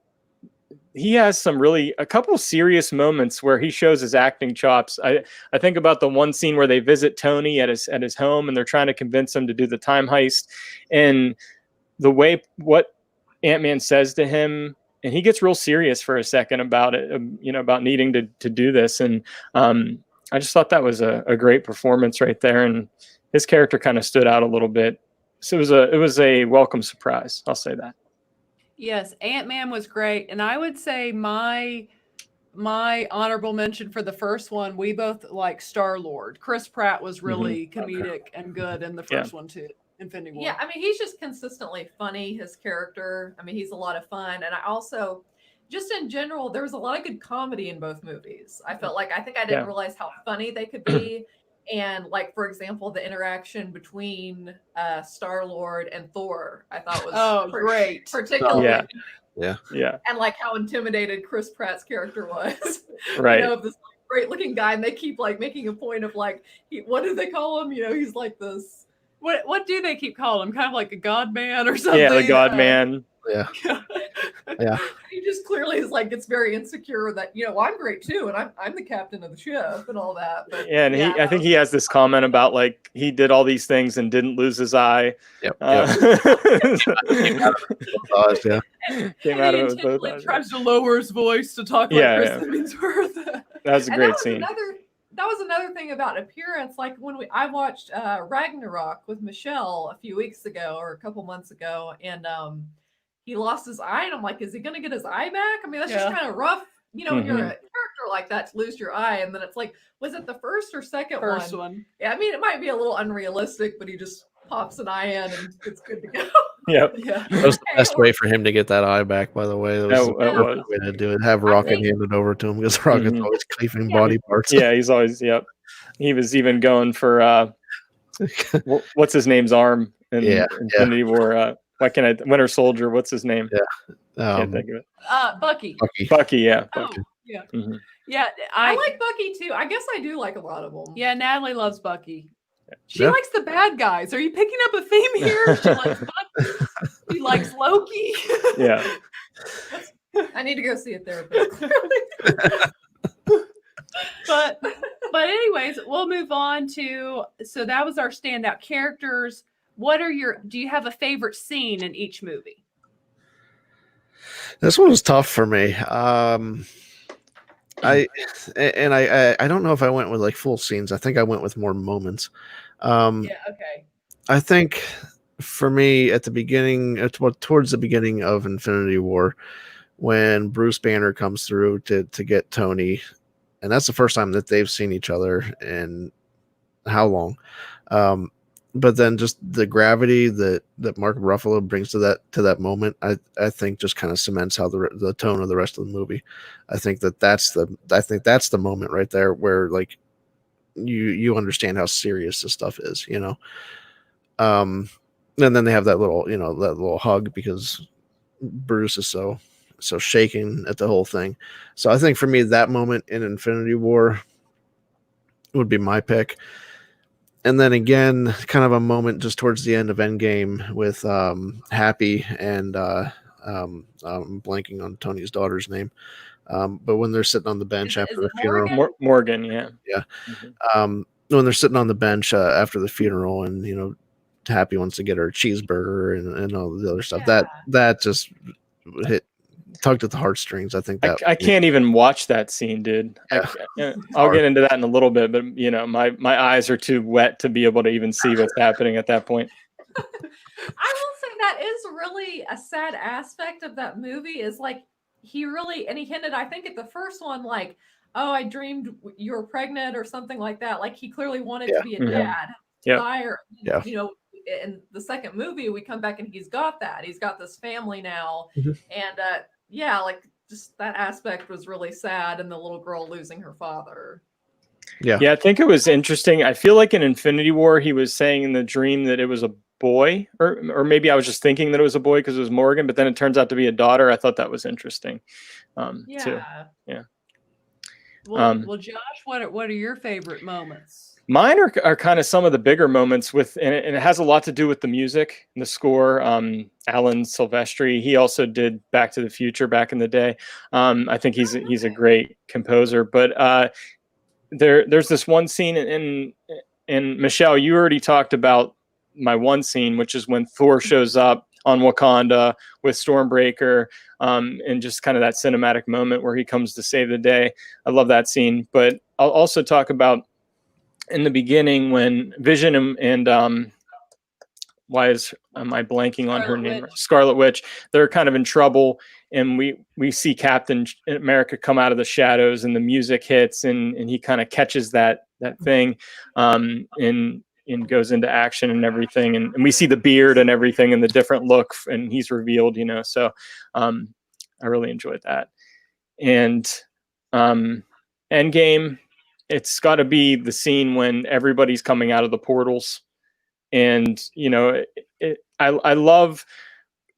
[SPEAKER 4] he has a couple serious moments where he shows his acting chops. I think about the one scene where they visit Tony at his home and they're trying to convince him to do the time heist, and the way what Ant-Man says to him, and he gets real serious for a second about it, you know, about needing to do this. And I just thought that was a great performance right there. And his character kind of stood out a little bit. So it was a welcome surprise. I'll say that.
[SPEAKER 1] Yes, Ant-Man was great. And I would say my honorable mention for the first one, we both like Star-Lord. Chris Pratt was really comedic and good in the first one too. Infinity War.
[SPEAKER 3] Yeah, I mean, he's just consistently funny, his character. I mean, he's a lot of fun. And I also, just in general, there was a lot of good comedy in both movies. I felt like, I didn't realize how funny they could be. And like, for example, the interaction between Star-Lord and Thor, I thought was
[SPEAKER 1] great.
[SPEAKER 3] Particularly.
[SPEAKER 2] Yeah.
[SPEAKER 3] And like how intimidated Chris Pratt's character was.
[SPEAKER 4] Right.
[SPEAKER 3] You know, of this great looking guy, and they keep like making a point of like, what do they call him? You know, he's like this.
[SPEAKER 1] What do they keep calling him? Kind of like a god man or something?
[SPEAKER 4] Yeah, the god man.
[SPEAKER 2] Yeah.
[SPEAKER 3] He just clearly is like, it's very insecure that, well, I'm great too. And I'm the captain of the ship and all that. But
[SPEAKER 4] yeah, and I think he has this comment about like he did all these things and didn't lose his eye.
[SPEAKER 2] Yep. Yeah.
[SPEAKER 4] Came
[SPEAKER 1] And
[SPEAKER 4] out
[SPEAKER 1] he
[SPEAKER 4] of it with both
[SPEAKER 1] intentionally
[SPEAKER 4] eyes.
[SPEAKER 1] tries to lower his voice to talk like Chris Hemsworth.
[SPEAKER 4] That was a
[SPEAKER 3] And
[SPEAKER 4] great scene.
[SPEAKER 3] that was another thing about appearance. Like when I watched Ragnarok with Michelle a few weeks ago or a couple months ago, and he lost his eye, and I'm like, is he going to get his eye back? I mean, that's just kind of rough, when you're a character like that to lose your eye. And then it's like, was it the first or second one?
[SPEAKER 1] First one.
[SPEAKER 3] Yeah, I mean, it might be a little unrealistic, but he just pops an eye in and it's good to go.
[SPEAKER 4] Yep.
[SPEAKER 3] Yeah.
[SPEAKER 2] That was the best way for him to get that eye back, by the way. That was the perfect way to do it. Have Rocket handed over to him because Rocket's always cleaving body parts.
[SPEAKER 4] Yeah, he's always, He was even going for, what's his name's arm in Infinity War? Winter Soldier, what's his name?
[SPEAKER 2] Yeah.
[SPEAKER 4] Can't think of it.
[SPEAKER 1] Bucky.
[SPEAKER 4] Bucky, yeah.
[SPEAKER 1] Bucky. Oh, yeah.
[SPEAKER 4] Mm-hmm.
[SPEAKER 1] Yeah.
[SPEAKER 3] I like Bucky too. I guess I do like a lot of them.
[SPEAKER 1] Yeah, Natalie loves Bucky. She likes the bad guys. Are you picking up a theme here? She likes Bucky. She likes Loki.
[SPEAKER 4] Yeah.
[SPEAKER 3] I need to go see a therapist.
[SPEAKER 1] But anyways, we'll move on to, so that was our standout characters. Do you have a favorite scene in each movie?
[SPEAKER 2] This one was tough for me. I don't know if I went with like full scenes. I think I went with more moments.
[SPEAKER 1] Okay.
[SPEAKER 2] I think for me at the beginning, towards the beginning of Infinity War, when Bruce Banner comes through to get Tony, and that's the first time that they've seen each other in how long. But then just the gravity that Mark Ruffalo brings to that moment, I think just kind of cements how the tone of the rest of the movie. I think that's the moment right there where like you understand how serious this stuff is, and then they have that little hug because Bruce is so shaken at the whole thing. So I think for me that moment in Infinity War would be my pick. And then again, kind of a moment just towards the end of Endgame with Happy and I'm blanking on Tony's daughter's name. But when they're sitting on the bench after the funeral,
[SPEAKER 4] Morgan, yeah.
[SPEAKER 2] When they're sitting on the bench after the funeral, and Happy wants to get her cheeseburger and all the other stuff. That just tugged at the heartstrings. I think that
[SPEAKER 4] I can't even watch that scene, dude.
[SPEAKER 2] Yeah.
[SPEAKER 4] I'll get into that in a little bit, but my eyes are too wet to be able to even see what's happening at that point.
[SPEAKER 3] I will say that is really a sad aspect of that movie is like he hinted, I think at the first one, like, oh, I dreamed you were pregnant or something like that. Like he clearly wanted to be a dad. In the second movie, we come back and he's got this family now. And like just that aspect was really sad, and the little girl losing her father.
[SPEAKER 4] Yeah, I think it was interesting. I feel like in Infinity War, he was saying in the dream that it was a boy, or maybe I was just thinking that it was a boy because it was Morgan, but then it turns out to be a daughter. I thought that was interesting. Too. Yeah.
[SPEAKER 1] Well, Josh, what are your favorite moments?
[SPEAKER 4] Mine are kind of some of the bigger moments and it has a lot to do with the music and the score. Alan Silvestri, he also did Back to the Future back in the day. I think he's a great composer, but there's this one scene in Michelle, you already talked about my one scene, which is when Thor shows up on Wakanda with Stormbreaker, and just kind of that cinematic moment where he comes to save the day. I love that scene, but I'll also talk about in the beginning when Vision and am I blanking on her name? Scarlet Witch. They're kind of in trouble, and we see Captain America come out of the shadows, and the music hits, and he kind of catches that thing, and goes into action and everything, and we see the beard and everything and the different look, and he's revealed, So I really enjoyed that. And Endgame. It's got to be the scene when everybody's coming out of the portals, and I love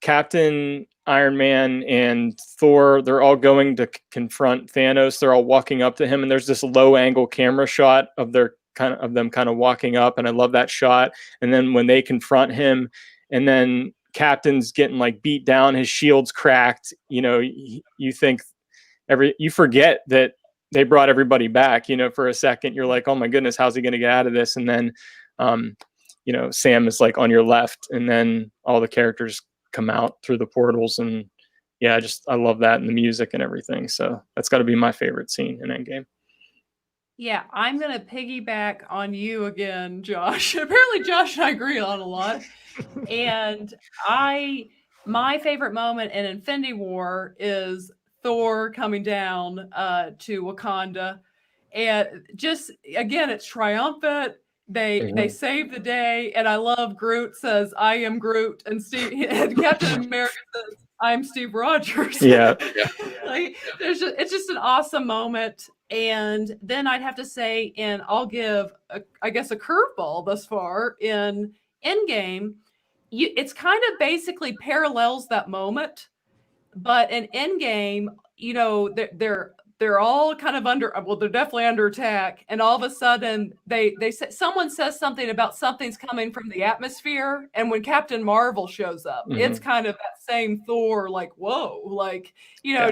[SPEAKER 4] Captain Iron Man and Thor. They're all going to confront Thanos. They're all walking up to him, and there's this low angle camera shot of them walking up, and I love that shot. And then when they confront him, and then Captain's getting like beat down, his shield's cracked, you think you forget that they brought everybody back, for a second. You're like, oh my goodness, how's he going to get out of this? And then, Sam is like on your left, and then all the characters come out through the portals. And yeah, I love that, and the music and everything. So that's got to be my favorite scene in Endgame.
[SPEAKER 1] Yeah, I'm going to piggyback on you again, Josh. Apparently Josh and I agree on a lot. And my favorite moment in Infinity War is Thor coming down to Wakanda, and just again, it's triumphant. They save the day, and I love Groot says, "I am Groot," and Captain America says, "I'm Steve Rogers."
[SPEAKER 4] Yeah,
[SPEAKER 1] like it's just an awesome moment. And then I'd have to say, and I'll give I guess a curveball thus far in Endgame. It's kind of basically parallels that moment, but in Endgame, they're all kind of they're definitely under attack, and all of a sudden someone says something about something's coming from the atmosphere, and when Captain Marvel shows up, it's kind of that same Thor, like, whoa, like,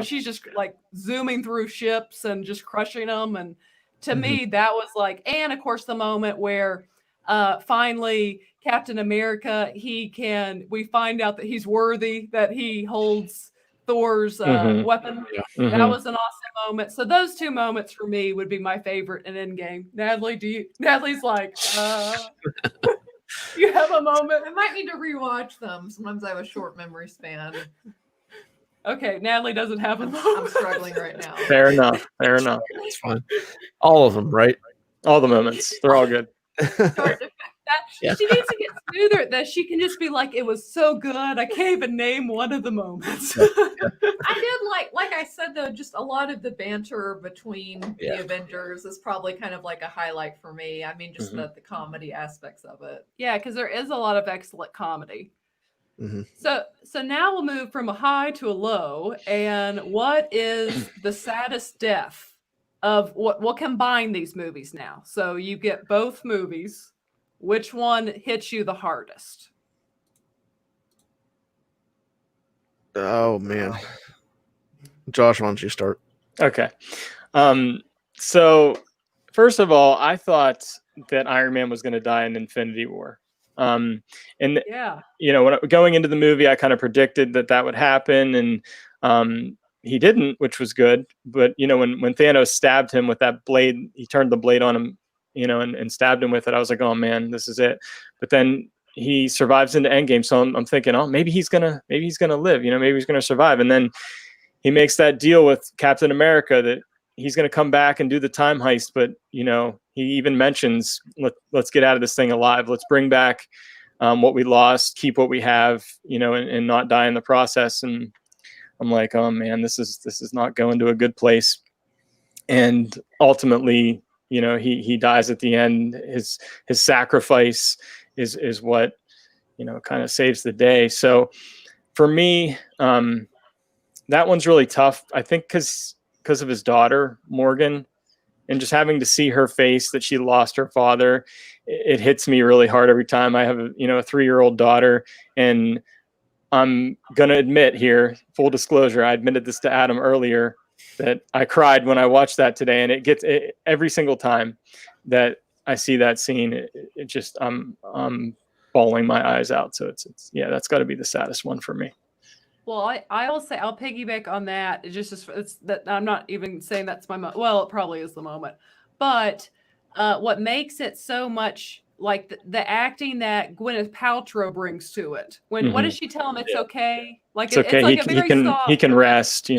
[SPEAKER 1] she's just like zooming through ships and just crushing them. And to me, that was like, and of course the moment where finally Captain America, we find out that he's worthy, that he holds Thor's weapon. Yeah. That was an awesome moment. So those two moments for me would be my favorite in Endgame. Natalie, Natalie's like, you have a moment?
[SPEAKER 3] I might need to rewatch them. Sometimes I have a short memory span.
[SPEAKER 1] Okay, Natalie doesn't have a moment.
[SPEAKER 3] I'm struggling right now.
[SPEAKER 4] Fair enough.
[SPEAKER 2] It's fine. All of them, right?
[SPEAKER 4] All the moments. They're all good.
[SPEAKER 1] She needs to get smoother, that she can just be like, it was so good, I can't even name one of the moments.
[SPEAKER 3] I did like I said, though, just a lot of the banter between the Avengers is probably kind of like a highlight for me. I mean, just the comedy aspects of it.
[SPEAKER 1] Yeah, because there is a lot of excellent comedy. So now we'll move from a high to a low. And what is the saddest death of what? We'll combine these movies now. So you get both movies. Which one hits you the hardest?
[SPEAKER 2] Oh man, Josh, why don't you start?
[SPEAKER 4] Okay. So first of all, I thought that Iron Man was going to die in Infinity War. When going into the movie, I kind of predicted that would happen, and he didn't, which was good. But when Thanos stabbed him with that blade, he turned the blade on him, and stabbed him with it. I was like, oh man, this is it. But then he survives into Endgame, so I'm thinking, oh, maybe he's gonna live. Maybe he's gonna survive. And then he makes that deal with Captain America that he's gonna come back and do the time heist. But he even mentions, let's get out of this thing alive. Let's bring back what we lost, keep what we have, and not die in the process. And I'm like, oh man, this is not going to a good place. And ultimately, he dies at the end. His sacrifice is what, kind of saves the day. So for me, that one's really tough. I think because of his daughter, Morgan, and just having to see her face that she lost her father, it hits me really hard every time. I have a 3-year-old daughter, and I'm going to admit here, full disclosure, I admitted this to Adam earlier, that I cried when I watched that today, and every single time that I see that scene, it just I'm bawling my eyes out. So it's that's got to be the saddest one for me.
[SPEAKER 1] Well, I will say, I'll piggyback on that. It's that I'm not even saying that's my moment. Well, it probably is the moment, but what makes it so much like the acting that Gwyneth Paltrow brings to it. When what does she tell him? It's okay. Like
[SPEAKER 4] it's okay. It's like he can rest.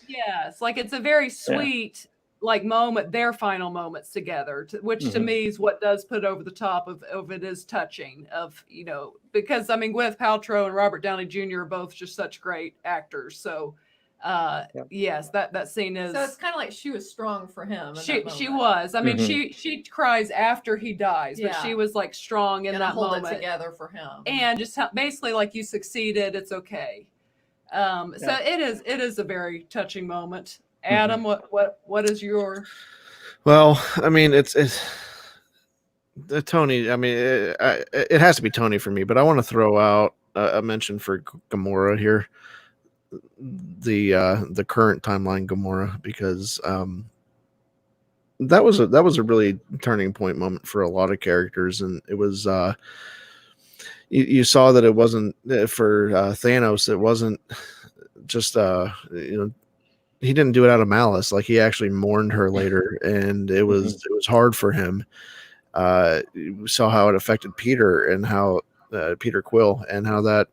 [SPEAKER 1] Yes, like it's a very sweet moment, their final moments together, which to me is what does put over the top of it is touching because Gwyneth Paltrow and Robert Downey Jr. are both just such great actors. So yes, that scene is.
[SPEAKER 3] So it's kind of like she was strong for him.
[SPEAKER 1] She was. She cries after he dies, but she was like strong in that moment.
[SPEAKER 3] Hold it together for him,
[SPEAKER 1] and just basically like, you succeeded. It's okay. So it is a very touching moment. Adam, what is your?
[SPEAKER 2] Well, it's Tony. It has to be Tony for me, but I want to throw out a mention for Gamora here, the current timeline Gamora, because that was a really turning point moment for a lot of characters, and it was you saw that it wasn't for Thanos. It wasn't just he didn't do it out of malice. Like, he actually mourned her later, and it was hard for him. We saw how it affected Peter, and how Peter Quill, and how that,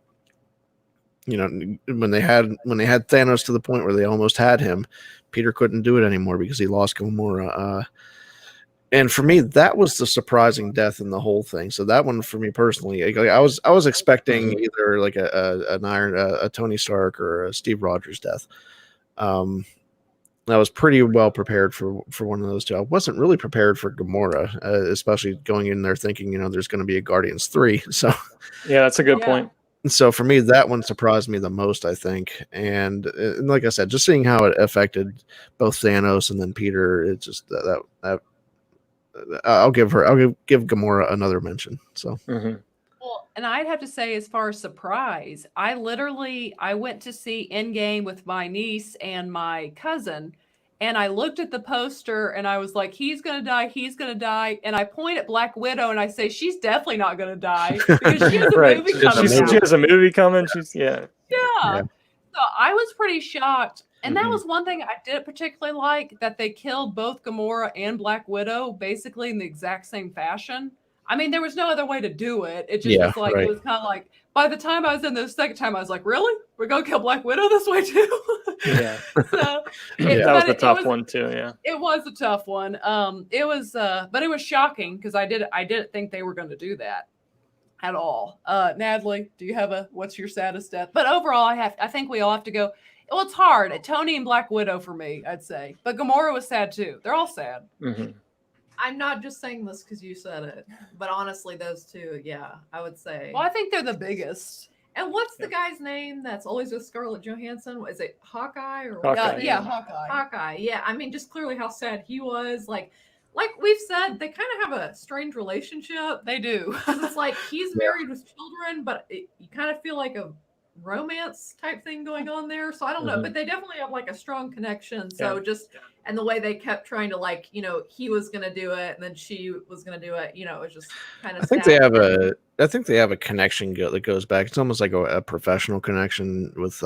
[SPEAKER 2] when they had Thanos to the point where they almost had him, Peter couldn't do it anymore because he lost Gamora. And for me, that was the surprising death in the whole thing. So that one, for me personally, I was expecting either like a Tony Stark or a Steve Rogers death. I was pretty well prepared for one of those two. I wasn't really prepared for Gamora, especially going in there thinking, there's going to be a Guardians 3. So
[SPEAKER 4] yeah, that's a good point.
[SPEAKER 2] So for me, that one surprised me the most, I think. And like I said, just seeing how it affected both Thanos and then Peter, it's just that I'll give Gamora another mention. So.
[SPEAKER 1] Well, and I'd have to say, as far as surprise, I went to see Endgame with my niece and my cousin, and I looked at the poster and I was like, he's gonna die, and I point at Black Widow and I say, she's definitely not gonna die, because she has a movie coming out.
[SPEAKER 4] She has a movie coming. Yeah.
[SPEAKER 1] So I was pretty shocked. And that was one thing I didn't particularly like, that they killed both Gamora and Black Widow basically in the exact same fashion. I mean, there was no other way to do it. It just was like, it was kind of like, by the time I was in the second time, I was like, really? We're going to kill Black Widow this way too?
[SPEAKER 4] Yeah.
[SPEAKER 1] So
[SPEAKER 4] that was a tough one too. Yeah.
[SPEAKER 1] It was a tough one. It was, but it was shocking, because I didn't think they were going to do that at all. Natalie, do you have what's your saddest death? But overall, I think we all have to go. Well, it's hard. Tony and Black Widow for me, I'd say. But Gamora was sad too. They're all sad.
[SPEAKER 3] I'm not just saying this because you said it, but honestly, those two, yeah, I would say.
[SPEAKER 1] Well, I think they're the biggest.
[SPEAKER 3] And what's the guy's name that's always with Scarlett Johansson? Is it Hawkeye or
[SPEAKER 4] Hawkeye?
[SPEAKER 1] Yeah, Hawkeye.
[SPEAKER 3] Hawkeye. Yeah, I mean, just clearly how sad he was. Like we've said, they kind of have a strange relationship.
[SPEAKER 1] They do.
[SPEAKER 3] It's like he's married with children, but you kind of feel like a romance type thing going on there. So I don't know, but they definitely have like a strong connection. So and the way they kept trying to, like, he was going to do it and then she was going to do it, it was just kind of
[SPEAKER 2] I think they have a connection that goes back. It's almost like a professional connection with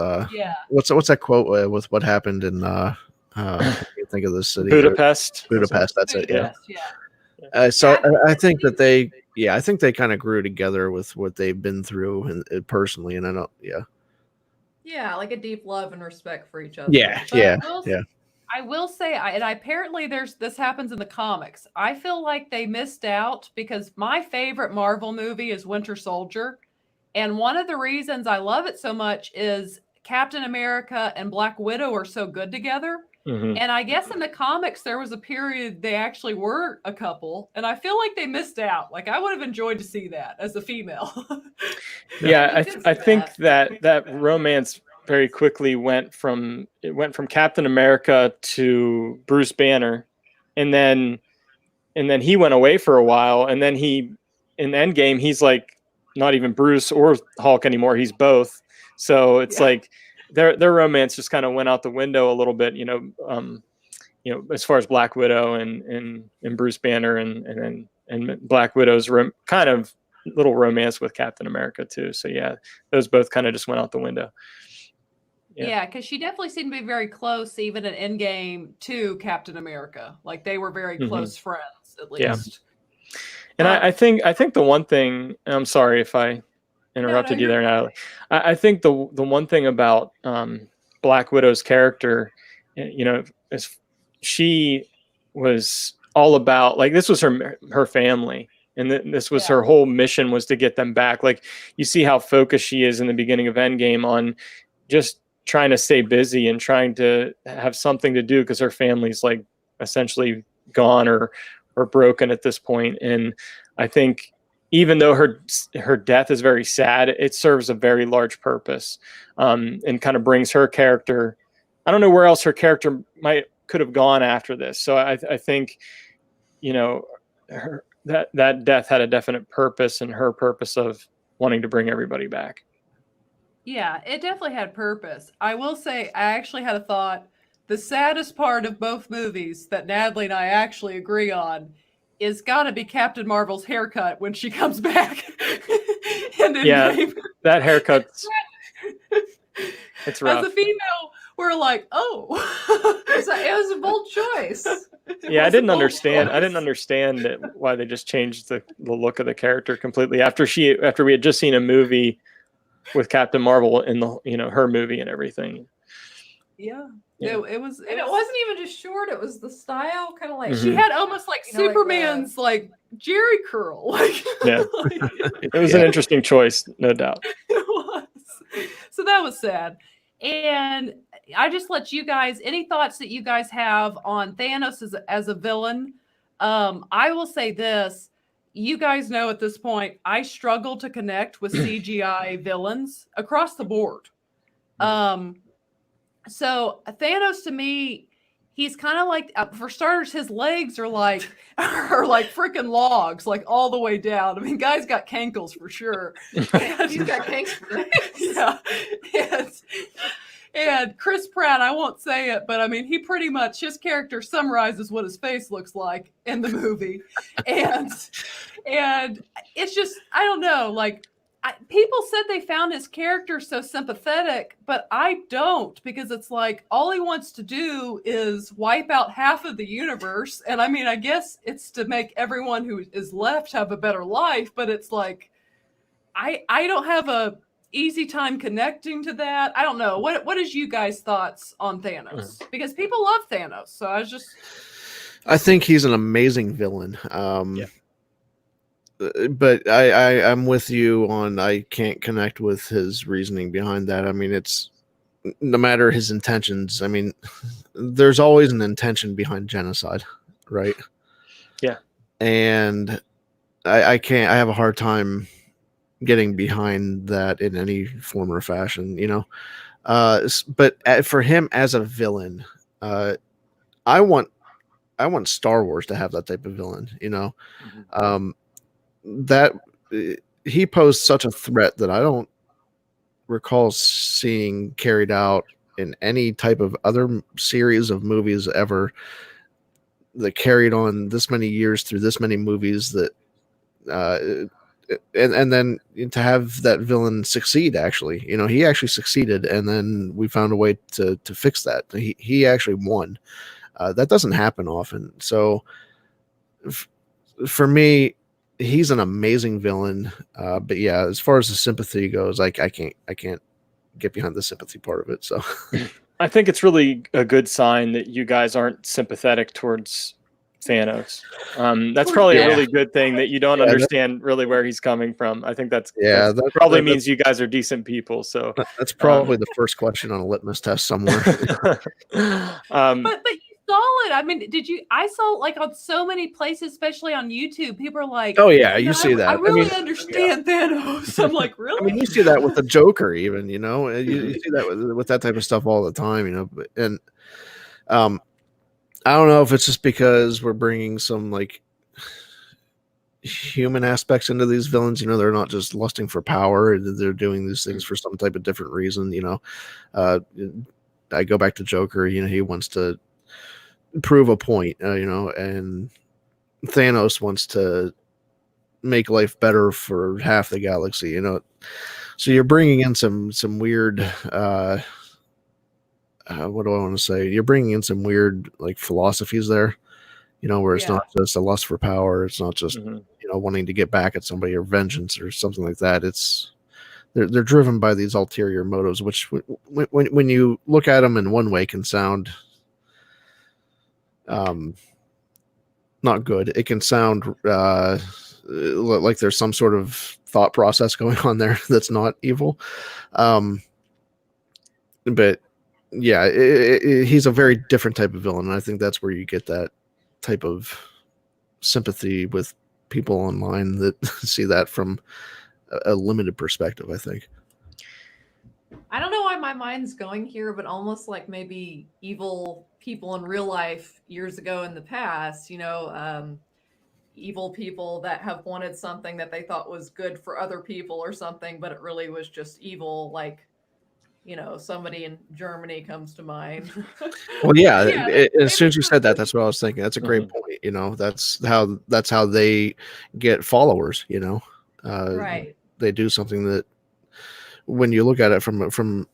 [SPEAKER 2] what's that quote with what happened in I can't think of this city.
[SPEAKER 4] Budapest,
[SPEAKER 2] that's it. Yeah. So I think that they kind of grew together with what they've been through and personally, and I don't.
[SPEAKER 3] Yeah, like a deep love and respect for each other.
[SPEAKER 1] I will say, and apparently this happens in the comics. I feel like they missed out, because my favorite Marvel movie is Winter Soldier, and one of the reasons I love it so much is Captain America and Black Widow are so good together. And I guess in the comics, there was a period they actually were a couple, and I feel like they missed out. Like, I would have enjoyed to see that as a female.
[SPEAKER 4] I think that romance very quickly went from Captain America to Bruce Banner, and then he went away for a while, and then in Endgame he's like not even Bruce or Hulk anymore. He's both. So it's like their romance just kind of went out the window a little bit, as far as Black Widow and Bruce Banner and Black Widow's kind of little romance with Captain America too. So those both kind of just went out the window.
[SPEAKER 1] Yeah, because she definitely seemed to be very close, even in Endgame, to Captain America. Like, they were very close friends, at least.
[SPEAKER 4] And I think the one thing, and I'm sorry if I interrupted you there, Natalie. I think the one thing about Black Widow's character, is she was all about, like, this was her family, and this was her whole mission, was to get them back. Like, you see how focused she is in the beginning of Endgame on just trying to stay busy and trying to have something to do, because her family's like essentially gone or broken at this point. And I think even though her death is very sad, it serves a very large purpose, and kind of brings her character. I don't know where else her character could have gone after this. So I think, that death had a definite purpose, and her purpose of wanting to bring everybody back.
[SPEAKER 1] Yeah, it definitely had purpose. I will say, I actually had a thought. The saddest part of both movies that Natalie and I actually agree on is got to be Captain Marvel's haircut when she comes back. And
[SPEAKER 4] Yeah, that haircut's it's
[SPEAKER 1] as
[SPEAKER 4] rough.
[SPEAKER 1] a female, we're like, oh,
[SPEAKER 3] It was a bold choice.
[SPEAKER 4] Yeah, I
[SPEAKER 1] was a
[SPEAKER 4] didn't
[SPEAKER 1] bold
[SPEAKER 4] understand. I
[SPEAKER 1] choice.
[SPEAKER 4] didn't understand why they just changed the look of the character completely after we had just seen a movie with Captain Marvel in the her movie and everything.
[SPEAKER 1] Yeah,
[SPEAKER 4] Yeah.
[SPEAKER 1] it was.
[SPEAKER 3] And it wasn't even just short, it was the style, kind of like
[SPEAKER 1] She had almost like
[SPEAKER 3] You know, like
[SPEAKER 1] Superman's like Jerry curl. Like,
[SPEAKER 4] Yeah.
[SPEAKER 1] like,
[SPEAKER 4] It was an interesting choice, no doubt.
[SPEAKER 1] it was. So that was sad. And I just let you guys, any thoughts that you guys have on Thanos as a villain? I will say this. You guys know at this point, I struggle to connect with CGI villains across the board. So Thanos to me, he's kind of like, for starters, his legs are like freaking logs, like all the way down. I mean, guy's got cankles for sure. And
[SPEAKER 3] he's got kinks for days.
[SPEAKER 1] yeah, and Chris Pratt, I won't say it, but I mean, he pretty much his character summarizes what his face looks like in the movie, and it's just I don't know, like. People said they found his character so sympathetic, but I don't, because it's like all he wants to do is wipe out half of the universe. And I mean, I guess it's to make everyone who is left have a better life, but it's like I don't have a easy time connecting to that. I don't know. What is you guys' thoughts on Thanos? Because people love Thanos. So
[SPEAKER 2] I think he's an amazing villain.
[SPEAKER 4] Yeah.
[SPEAKER 2] But I'm with you on I can't connect with his reasoning behind that. I mean, it's no matter his intentions. I mean, there's always an intention behind genocide, right?
[SPEAKER 4] Yeah.
[SPEAKER 2] And I can't. I have a hard time getting behind that in any form or fashion, you know. But for him as a villain, I want Star Wars to have that type of villain, you know. That he posed such a threat that I don't recall seeing carried out in any type of other series of movies ever that carried on this many years through this many movies that and then to have that villain succeed, actually, you know, he actually succeeded, and then we found a way to fix that. He actually won. That doesn't happen often. So for me, he's an amazing villain. But yeah, as far as the sympathy goes, I can't get behind the sympathy part of it. So
[SPEAKER 4] I think it's really a good sign that you guys aren't sympathetic towards Thanos. That's probably a really good thing that you don't understand really where he's coming from. I think that probably means you guys are decent people. So
[SPEAKER 2] that's probably the first question on a litmus test somewhere.
[SPEAKER 1] but you saw it. I mean, I saw like on so many places, especially on YouTube, people are like,
[SPEAKER 2] oh yeah, you see that.
[SPEAKER 1] I really understand Thanos. I'm like, really?
[SPEAKER 2] I mean, you see that with the Joker, even, you know, you see that with that type of stuff all the time, you know. And I don't know if it's just because we're bringing some like human aspects into these villains, you know. They're not just lusting for power, they're doing these things for some type of different reason, you know. I go back to Joker, you know, he wants to prove a point, you know, and Thanos wants to make life better for half the galaxy, you know. So you're bringing in some weird what do I want to say? You're bringing in some weird like philosophies there, you know, where it's not just a lust for power. It's not just you know, wanting to get back at somebody or vengeance or something like that. It's they're driven by these ulterior motives, which when you look at them in one way can sound not good. It can sound like there's some sort of thought process going on there that's not evil. But yeah, he's a very different type of villain, and I think that's where you get that type of sympathy with people online that see that from a limited perspective, I think.
[SPEAKER 3] I don't know why my mind's going here, but almost like maybe evil people in real life years ago in the past, you know, evil people that have wanted something that they thought was good for other people or something, but it really was just evil. Like somebody in Germany comes to mind.
[SPEAKER 2] Well, yeah.
[SPEAKER 1] Yeah,
[SPEAKER 2] As soon as you said that, that's what I was thinking. That's a great
[SPEAKER 4] Mhm.
[SPEAKER 2] point. That's how they get followers.
[SPEAKER 3] Right.
[SPEAKER 2] They do something that, when you look at it from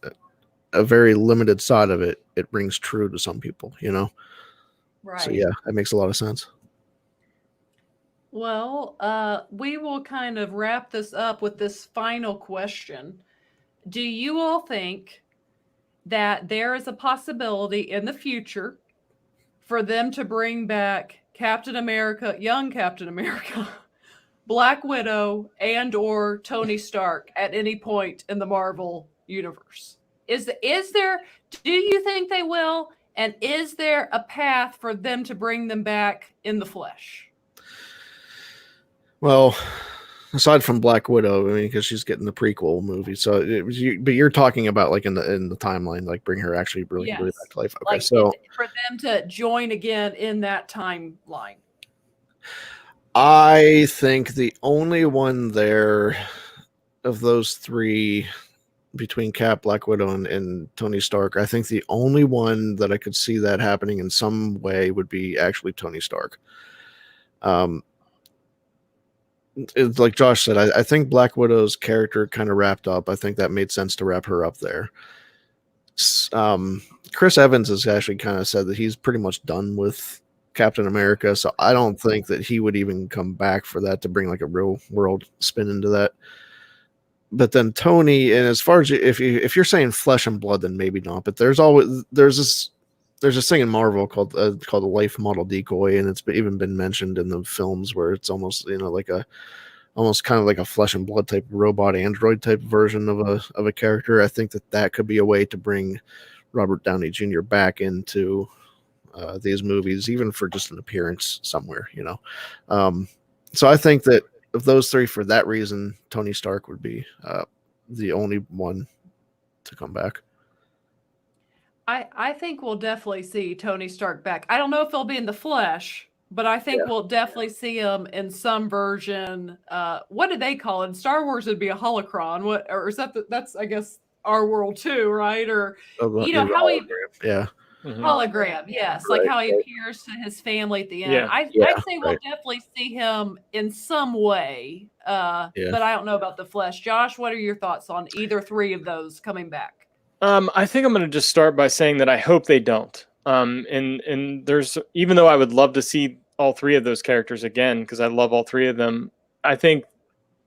[SPEAKER 2] a very limited side of it, it rings true to some people.
[SPEAKER 3] Right.
[SPEAKER 2] So yeah, that makes a lot of sense.
[SPEAKER 1] Well, we will kind of wrap this up with this final question. Do you all think that there is a possibility in the future for them to bring back Captain America, young Captain America, Black Widow, and or Tony Stark at any point in the Marvel universe? Is there, do you think they will? And is there a path for them to bring them back in the flesh?
[SPEAKER 2] Well, aside from Black Widow, I mean, because she's getting the prequel movie, so but you're talking about like in the timeline, like bring her actually really
[SPEAKER 1] Yes.
[SPEAKER 2] back to life. Okay,
[SPEAKER 1] Like
[SPEAKER 2] so
[SPEAKER 1] for them to join again in that timeline.
[SPEAKER 2] I think the only one there of those three, between Cap, Black Widow, and Tony Stark, I think the only one that I could see that happening in some way would be actually Tony Stark. It's like Josh said, I think Black Widow's character kind of wrapped up. I think that made sense to wrap her up there. Chris Evans has actually kind of said that he's pretty much done with Captain America, so I don't think that he would even come back for that to bring like a real world spin into that. But then Tony, and as far as if you're saying flesh and blood, then maybe not. But there's this thing in Marvel called the life model decoy, and it's even been mentioned in the films where it's almost like almost kind of like a flesh and blood type robot android type version of a character. I think that could be a way to bring Robert Downey Jr. back into these movies, even for just an appearance somewhere. So I think that of those three, for that reason, Tony Stark would be the only one to come back.
[SPEAKER 1] I think we'll definitely see Tony Stark back. I don't know if he'll be in the flesh, but I think we'll definitely see him in some version. What do they call it? In Star Wars, it'd be a holocron. What, or is that that's I guess our world too, right? Or how he
[SPEAKER 2] Yeah.
[SPEAKER 1] hologram, yes, like how he appears to his family at the end.
[SPEAKER 4] Yeah.
[SPEAKER 1] I'd say we'll definitely see him in some way, but I don't know about the flesh. Josh, what are your thoughts on either three of those coming back?
[SPEAKER 4] I think I'm going to just start by saying that I hope they don't. And there's, even though I would love to see all three of those characters again, because I love all three of them, I think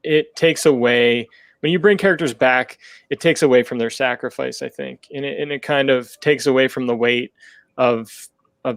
[SPEAKER 4] it takes away, when you bring characters back, it takes away from their sacrifice, I think. And it kind of takes away from the weight of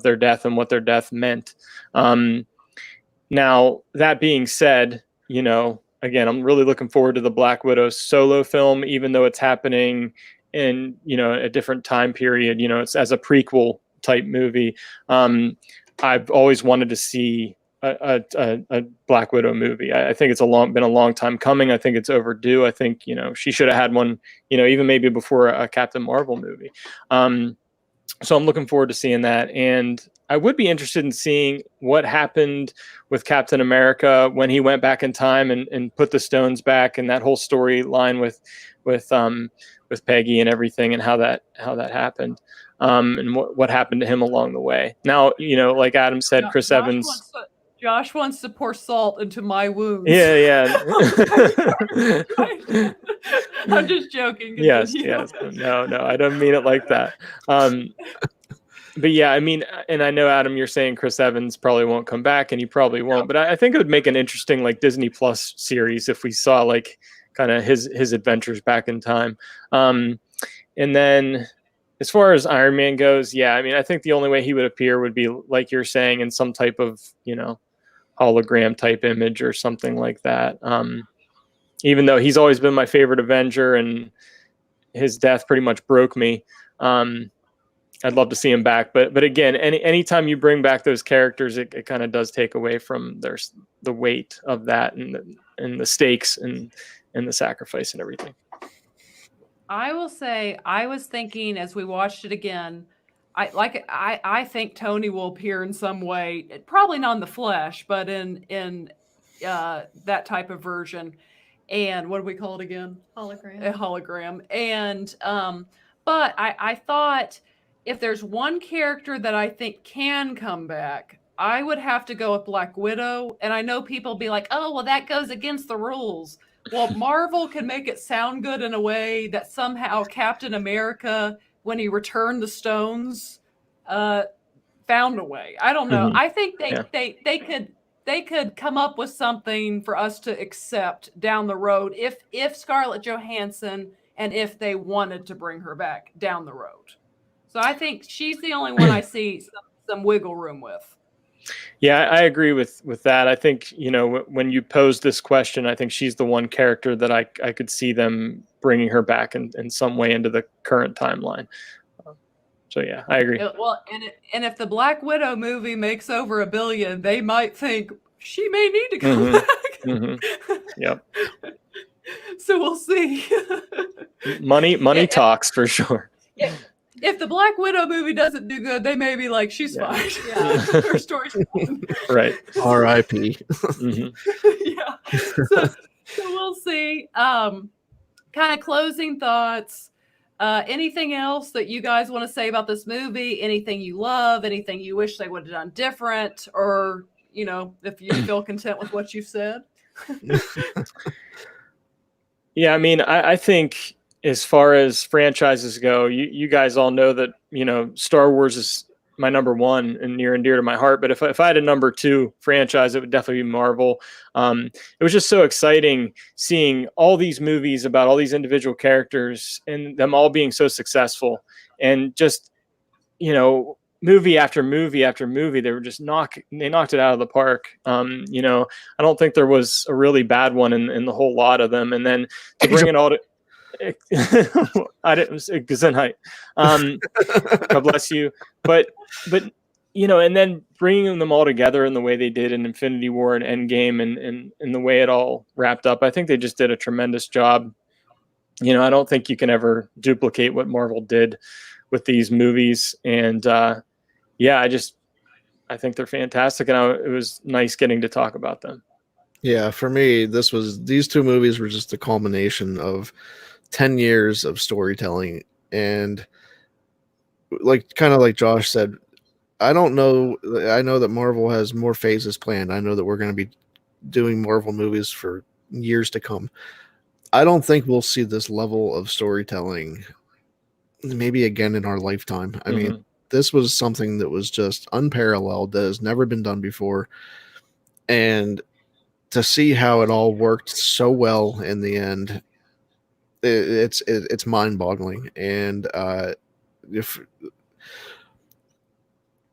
[SPEAKER 4] their death and what their death meant. Now, that being said, again, I'm really looking forward to the Black Widow solo film, even though it's happening in a different time period. It's as a prequel type movie. I've always wanted to see a Black Widow movie. I think it's been a long time coming. I think it's overdue. I think she should have had one even maybe before a Captain Marvel movie. So I'm looking forward to seeing that, and I would be interested in seeing what happened with Captain America when he went back in time and put the stones back, and that whole storyline with Peggy and everything, and how that happened, and what happened to him along the way. Now, like Adam said, Chris Evans.
[SPEAKER 1] Josh wants to pour salt into my wounds.
[SPEAKER 4] Yeah.
[SPEAKER 1] I'm just joking.
[SPEAKER 4] Yes. No, I don't mean it like that. But yeah, I mean, and I know, Adam, you're saying Chris Evans probably won't come back, and he probably won't. But I think it would make an interesting like Disney Plus series if we saw like kind of his adventures back in time. And then as far as Iron Man goes, yeah, I mean, I think the only way he would appear would be like you're saying, in some type of hologram type image or something like that. Even though he's always been my favorite Avenger, and his death pretty much broke me. I'd love to see him back, but again, anytime you bring back those characters, it kind of does take away from the weight of that, and the stakes and the sacrifice and everything.
[SPEAKER 1] I will say, I was thinking as we watched it again, I think Tony will appear in some way, probably not in the flesh, but in that type of version. and what do we call it again?
[SPEAKER 3] Hologram.
[SPEAKER 1] A hologram. And but I thought if there's one character that I think can come back, I would have to go with Black Widow. And I know people be like, oh, well, that goes against the rules. Well, Marvel can make it sound good in a way that somehow Captain America, when he returned the stones, found a way. I don't know.
[SPEAKER 4] Mhm.
[SPEAKER 1] I think
[SPEAKER 4] Yeah.
[SPEAKER 1] they could come up with something for us to accept down the road if Scarlett Johansson and if they wanted to bring her back down the road. So I think she's the only one I see some wiggle room with.
[SPEAKER 4] Yeah, I agree with that. I think, when you pose this question, I think she's the one character that I could see them bringing her back in some way into the current timeline. So yeah, I agree.
[SPEAKER 1] Well, and if the Black Widow movie makes over $1 billion, they might think she may need to come back.
[SPEAKER 4] Mm-hmm. Yep.
[SPEAKER 1] So we'll see.
[SPEAKER 4] Money talks for sure.
[SPEAKER 1] If the Black Widow movie doesn't do good, they may be like, she's fine.
[SPEAKER 3] Yeah.
[SPEAKER 1] Her story's fine.
[SPEAKER 4] Right.
[SPEAKER 2] R.I.P.
[SPEAKER 1] Yeah. So we'll see. Kind of closing thoughts. Anything else that you guys want to say about this movie? Anything you love? Anything you wish they would have done different? Or, if you feel content with what you've said?
[SPEAKER 4] Yeah, I mean, I think as far as franchises go, you guys all know that, Star Wars is my number one and near and dear to my heart. But if I had a number two franchise, it would definitely be Marvel. It was just so exciting seeing all these movies about all these individual characters and them all being so successful, and just, movie after movie after movie, they were just they knocked it out of the park. I don't think there was a really bad one in the whole lot of them. And then to bring it all to I didn't Gesundheit. God bless you. But and then bringing them all together in the way they did in Infinity War and Endgame and the way it all wrapped up, I think they just did a tremendous job. I don't think you can ever duplicate what Marvel did with these movies. And I think they're fantastic, and it was nice getting to talk about them.
[SPEAKER 2] Yeah, for me, these two movies were just a culmination of 10 years of storytelling. And kind of like Josh said, I don't know. I know that Marvel has more phases planned. I know that we're going to be doing Marvel movies for years to come. I don't think we'll see this level of storytelling maybe again in our lifetime. I mean, this was something that was just unparalleled, that has never been done before. And to see how it all worked so well in the end, it's mind-boggling. And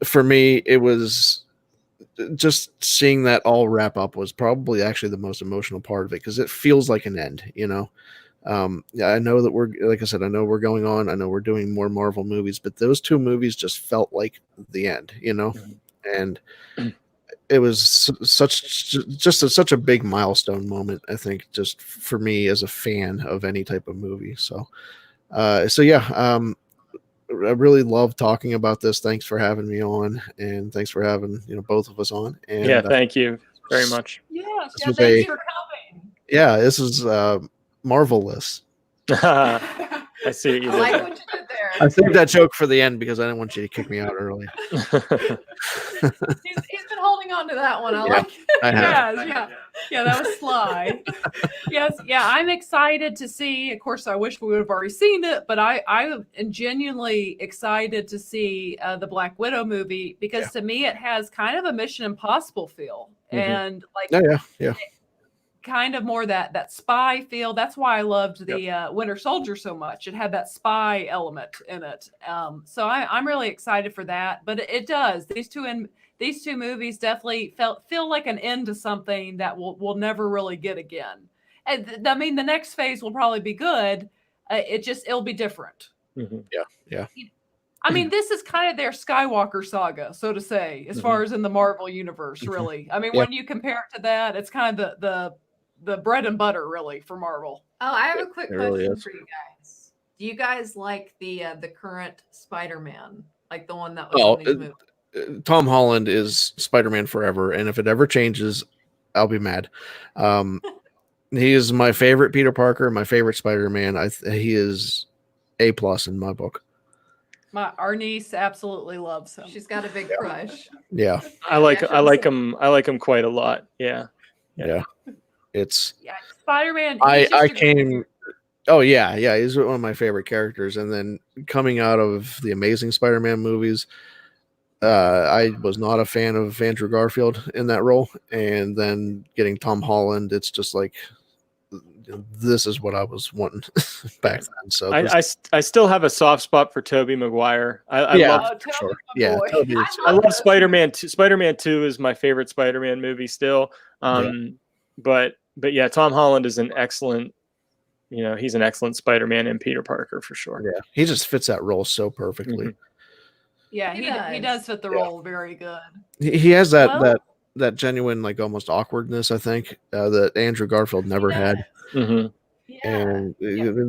[SPEAKER 2] for me, it was just seeing that all wrap up was probably actually the most emotional part of it, because it feels like an end. I know that like I said, I know we're going on. I know we're doing more Marvel movies, but those two movies just felt like the end, and it was such a big milestone moment, I think, just for me as a fan of any type of movie. So yeah, I really love talking about this. Thanks for having me on, and thanks for having both of us on. And
[SPEAKER 4] thank you very much.
[SPEAKER 1] Yes,
[SPEAKER 2] was
[SPEAKER 1] thanks for coming.
[SPEAKER 2] Yeah, this is marvelous.
[SPEAKER 4] I see what you did.
[SPEAKER 3] I like what you did there.
[SPEAKER 2] I saved that joke for the end because I didn't want you to kick me out early.
[SPEAKER 3] He's been holding on to that one. I like it.
[SPEAKER 2] I have.
[SPEAKER 1] Yeah, that was sly. Yes, yeah, I'm excited to see. Of course, I wish we would have already seen it, but I am genuinely excited to see the Black Widow movie, because to me it has kind of a Mission Impossible feel, and
[SPEAKER 2] yeah.
[SPEAKER 1] Kind of more that spy feel. That's why I loved the Winter Soldier so much. It had that spy element in it. So I'm really excited for that. But it does. These two movies definitely feel like an end to something that we'll never really get again. And I mean, the next phase will probably be good. It'll be different.
[SPEAKER 2] Yeah.
[SPEAKER 1] I mean, this is kind of their Skywalker saga, so to say, as far as in the Marvel universe, really. I mean, when you compare it to that, it's kind of the bread and butter, really, for Marvel.
[SPEAKER 3] Oh, I have a quick question
[SPEAKER 2] really
[SPEAKER 3] for you guys. Do you guys like the current Spider-Man, like the one that was in these movies?
[SPEAKER 2] Tom Holland is Spider-Man forever, and if it ever changes, I'll be mad. He is my favorite Peter Parker, my favorite Spider-Man. He is A+ in my book.
[SPEAKER 1] Our niece absolutely loves him.
[SPEAKER 3] She's got a big crush.
[SPEAKER 2] Yeah.
[SPEAKER 4] I like
[SPEAKER 3] Yeah,
[SPEAKER 4] him quite a lot. Yeah.
[SPEAKER 2] Yeah. It's
[SPEAKER 1] Yeah, Spider-Man.
[SPEAKER 2] I came. Oh yeah, he's one of my favorite characters. And then coming out of the Amazing Spider-Man movies, I was not a fan of Andrew Garfield in that role, and then getting Tom Holland, it's just like this is what I was wanting back then. So
[SPEAKER 4] I still have a soft spot for Tobey Maguire. I
[SPEAKER 2] yeah,
[SPEAKER 4] love
[SPEAKER 1] Toby,
[SPEAKER 2] sure.
[SPEAKER 1] my
[SPEAKER 2] Yeah,
[SPEAKER 1] boy.
[SPEAKER 2] Toby is-
[SPEAKER 4] I love Spider-Man 2. Spider-Man 2 is my favorite Spider-Man movie still. But yeah, Tom Holland is an excellent, he's an excellent Spider-Man and Peter Parker for sure.
[SPEAKER 2] yeah, he just fits that role so perfectly.
[SPEAKER 1] Yeah, he does fit the role very good.
[SPEAKER 2] He has that
[SPEAKER 1] Well-
[SPEAKER 2] that genuine, like, almost awkwardness, I think, that Andrew Garfield never had.
[SPEAKER 4] Mhm.
[SPEAKER 1] Yeah.
[SPEAKER 2] And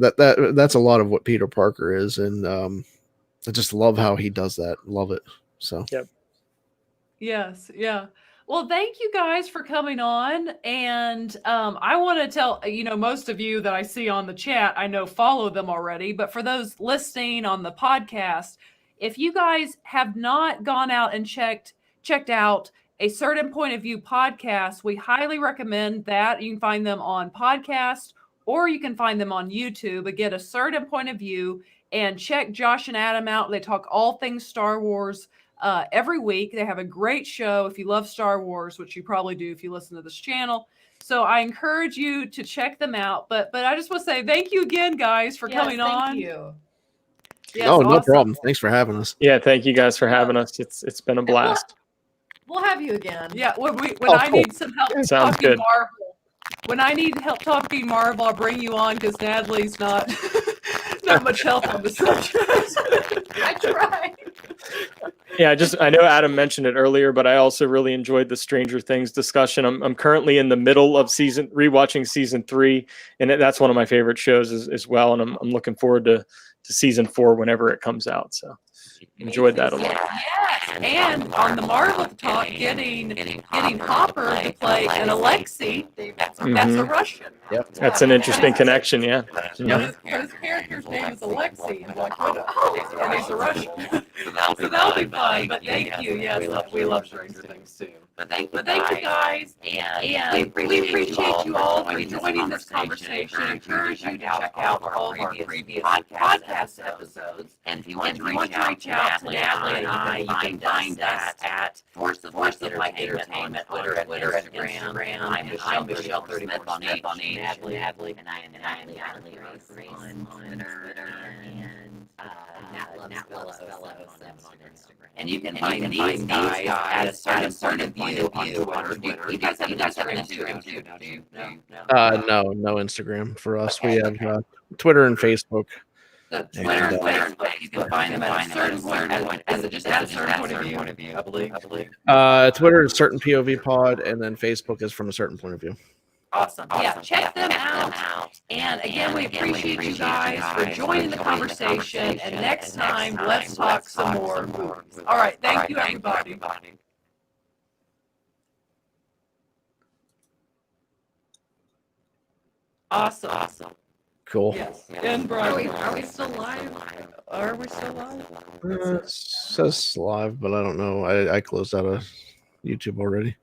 [SPEAKER 2] that's a lot of what Peter Parker is, and I just love how he does that. Love it. So
[SPEAKER 1] Yes, yeah. Well, thank you guys for coming on. And I want to tell, most of you that I see on the chat, I know follow them already. But for those listening on the podcast, if you guys have not gone out and checked out a Certain Point of View podcast, we highly recommend that. You can find them on podcast or you can find them on YouTube. Again, A Certain Point of View, and check Josh and Adam out. They talk all things Star Wars every week. They have a great show if you love Star Wars, which you probably do if you listen to this channel. So I encourage you to check them out. But I just want to say thank you again, guys, for coming on.
[SPEAKER 3] Thank you.
[SPEAKER 1] Yes,
[SPEAKER 2] no
[SPEAKER 1] awesome.
[SPEAKER 2] problem. Thanks for having us.
[SPEAKER 4] Yeah, thank you guys for having us. It's been a blast.
[SPEAKER 3] We'll have you again.
[SPEAKER 1] Yeah, when I
[SPEAKER 2] cool.
[SPEAKER 1] need some help
[SPEAKER 4] Sounds
[SPEAKER 1] talking
[SPEAKER 4] good.
[SPEAKER 1] Marvel, when I need help talking Marvel, I'll bring you on because Natalie's not not much help on the subject.
[SPEAKER 3] I tried.
[SPEAKER 4] Yeah, I know Adam mentioned it earlier, but I also really enjoyed the Stranger Things discussion. I'm currently in the middle of rewatching season 3, and that's one of my favorite shows as well. And I'm looking forward to season 4 whenever it comes out. So enjoyed that a lot.
[SPEAKER 1] Yes, and on the Marvel talk, getting Hopper to play an Alexei. That's a Russian.
[SPEAKER 2] Yep.
[SPEAKER 4] That's an interesting connection. Yeah.
[SPEAKER 1] His character's name is Alexei in Black Widow, and he's a Russian. So that'll be fun. But thank you. Yes, we love Stranger Things too. But thank you guys, and we appreciate you all for joining this conversation. I encourage you to check out all of our previous podcast episodes. And if you want to reach out to Natalie and I, you can find us at Force of Light Entertainment on Twitter, Instagram. I'm Michelle 34 on Natalie, and I am Natalie on Twitter, and and you can find these guys at a certain view on Twitter. You guys have an Instagram too, don't you?
[SPEAKER 2] No Instagram for us. We have Twitter and Facebook.
[SPEAKER 3] Twitter, you can find them at a certain point, as a certain point of view, I believe.
[SPEAKER 2] Twitter is Certain POV Pod, and then Facebook is From a Certain Point of View.
[SPEAKER 3] Awesome. Yeah, check them out. And again, we appreciate you guys for joining the conversation. And next time, let's talk some more movies.
[SPEAKER 1] All right, thank you, everybody.
[SPEAKER 3] Awesome.
[SPEAKER 2] Cool.
[SPEAKER 1] Yes. And Brian,
[SPEAKER 3] Are we still live?
[SPEAKER 1] are we still live?
[SPEAKER 2] It says live, but I don't know. I closed out of YouTube already.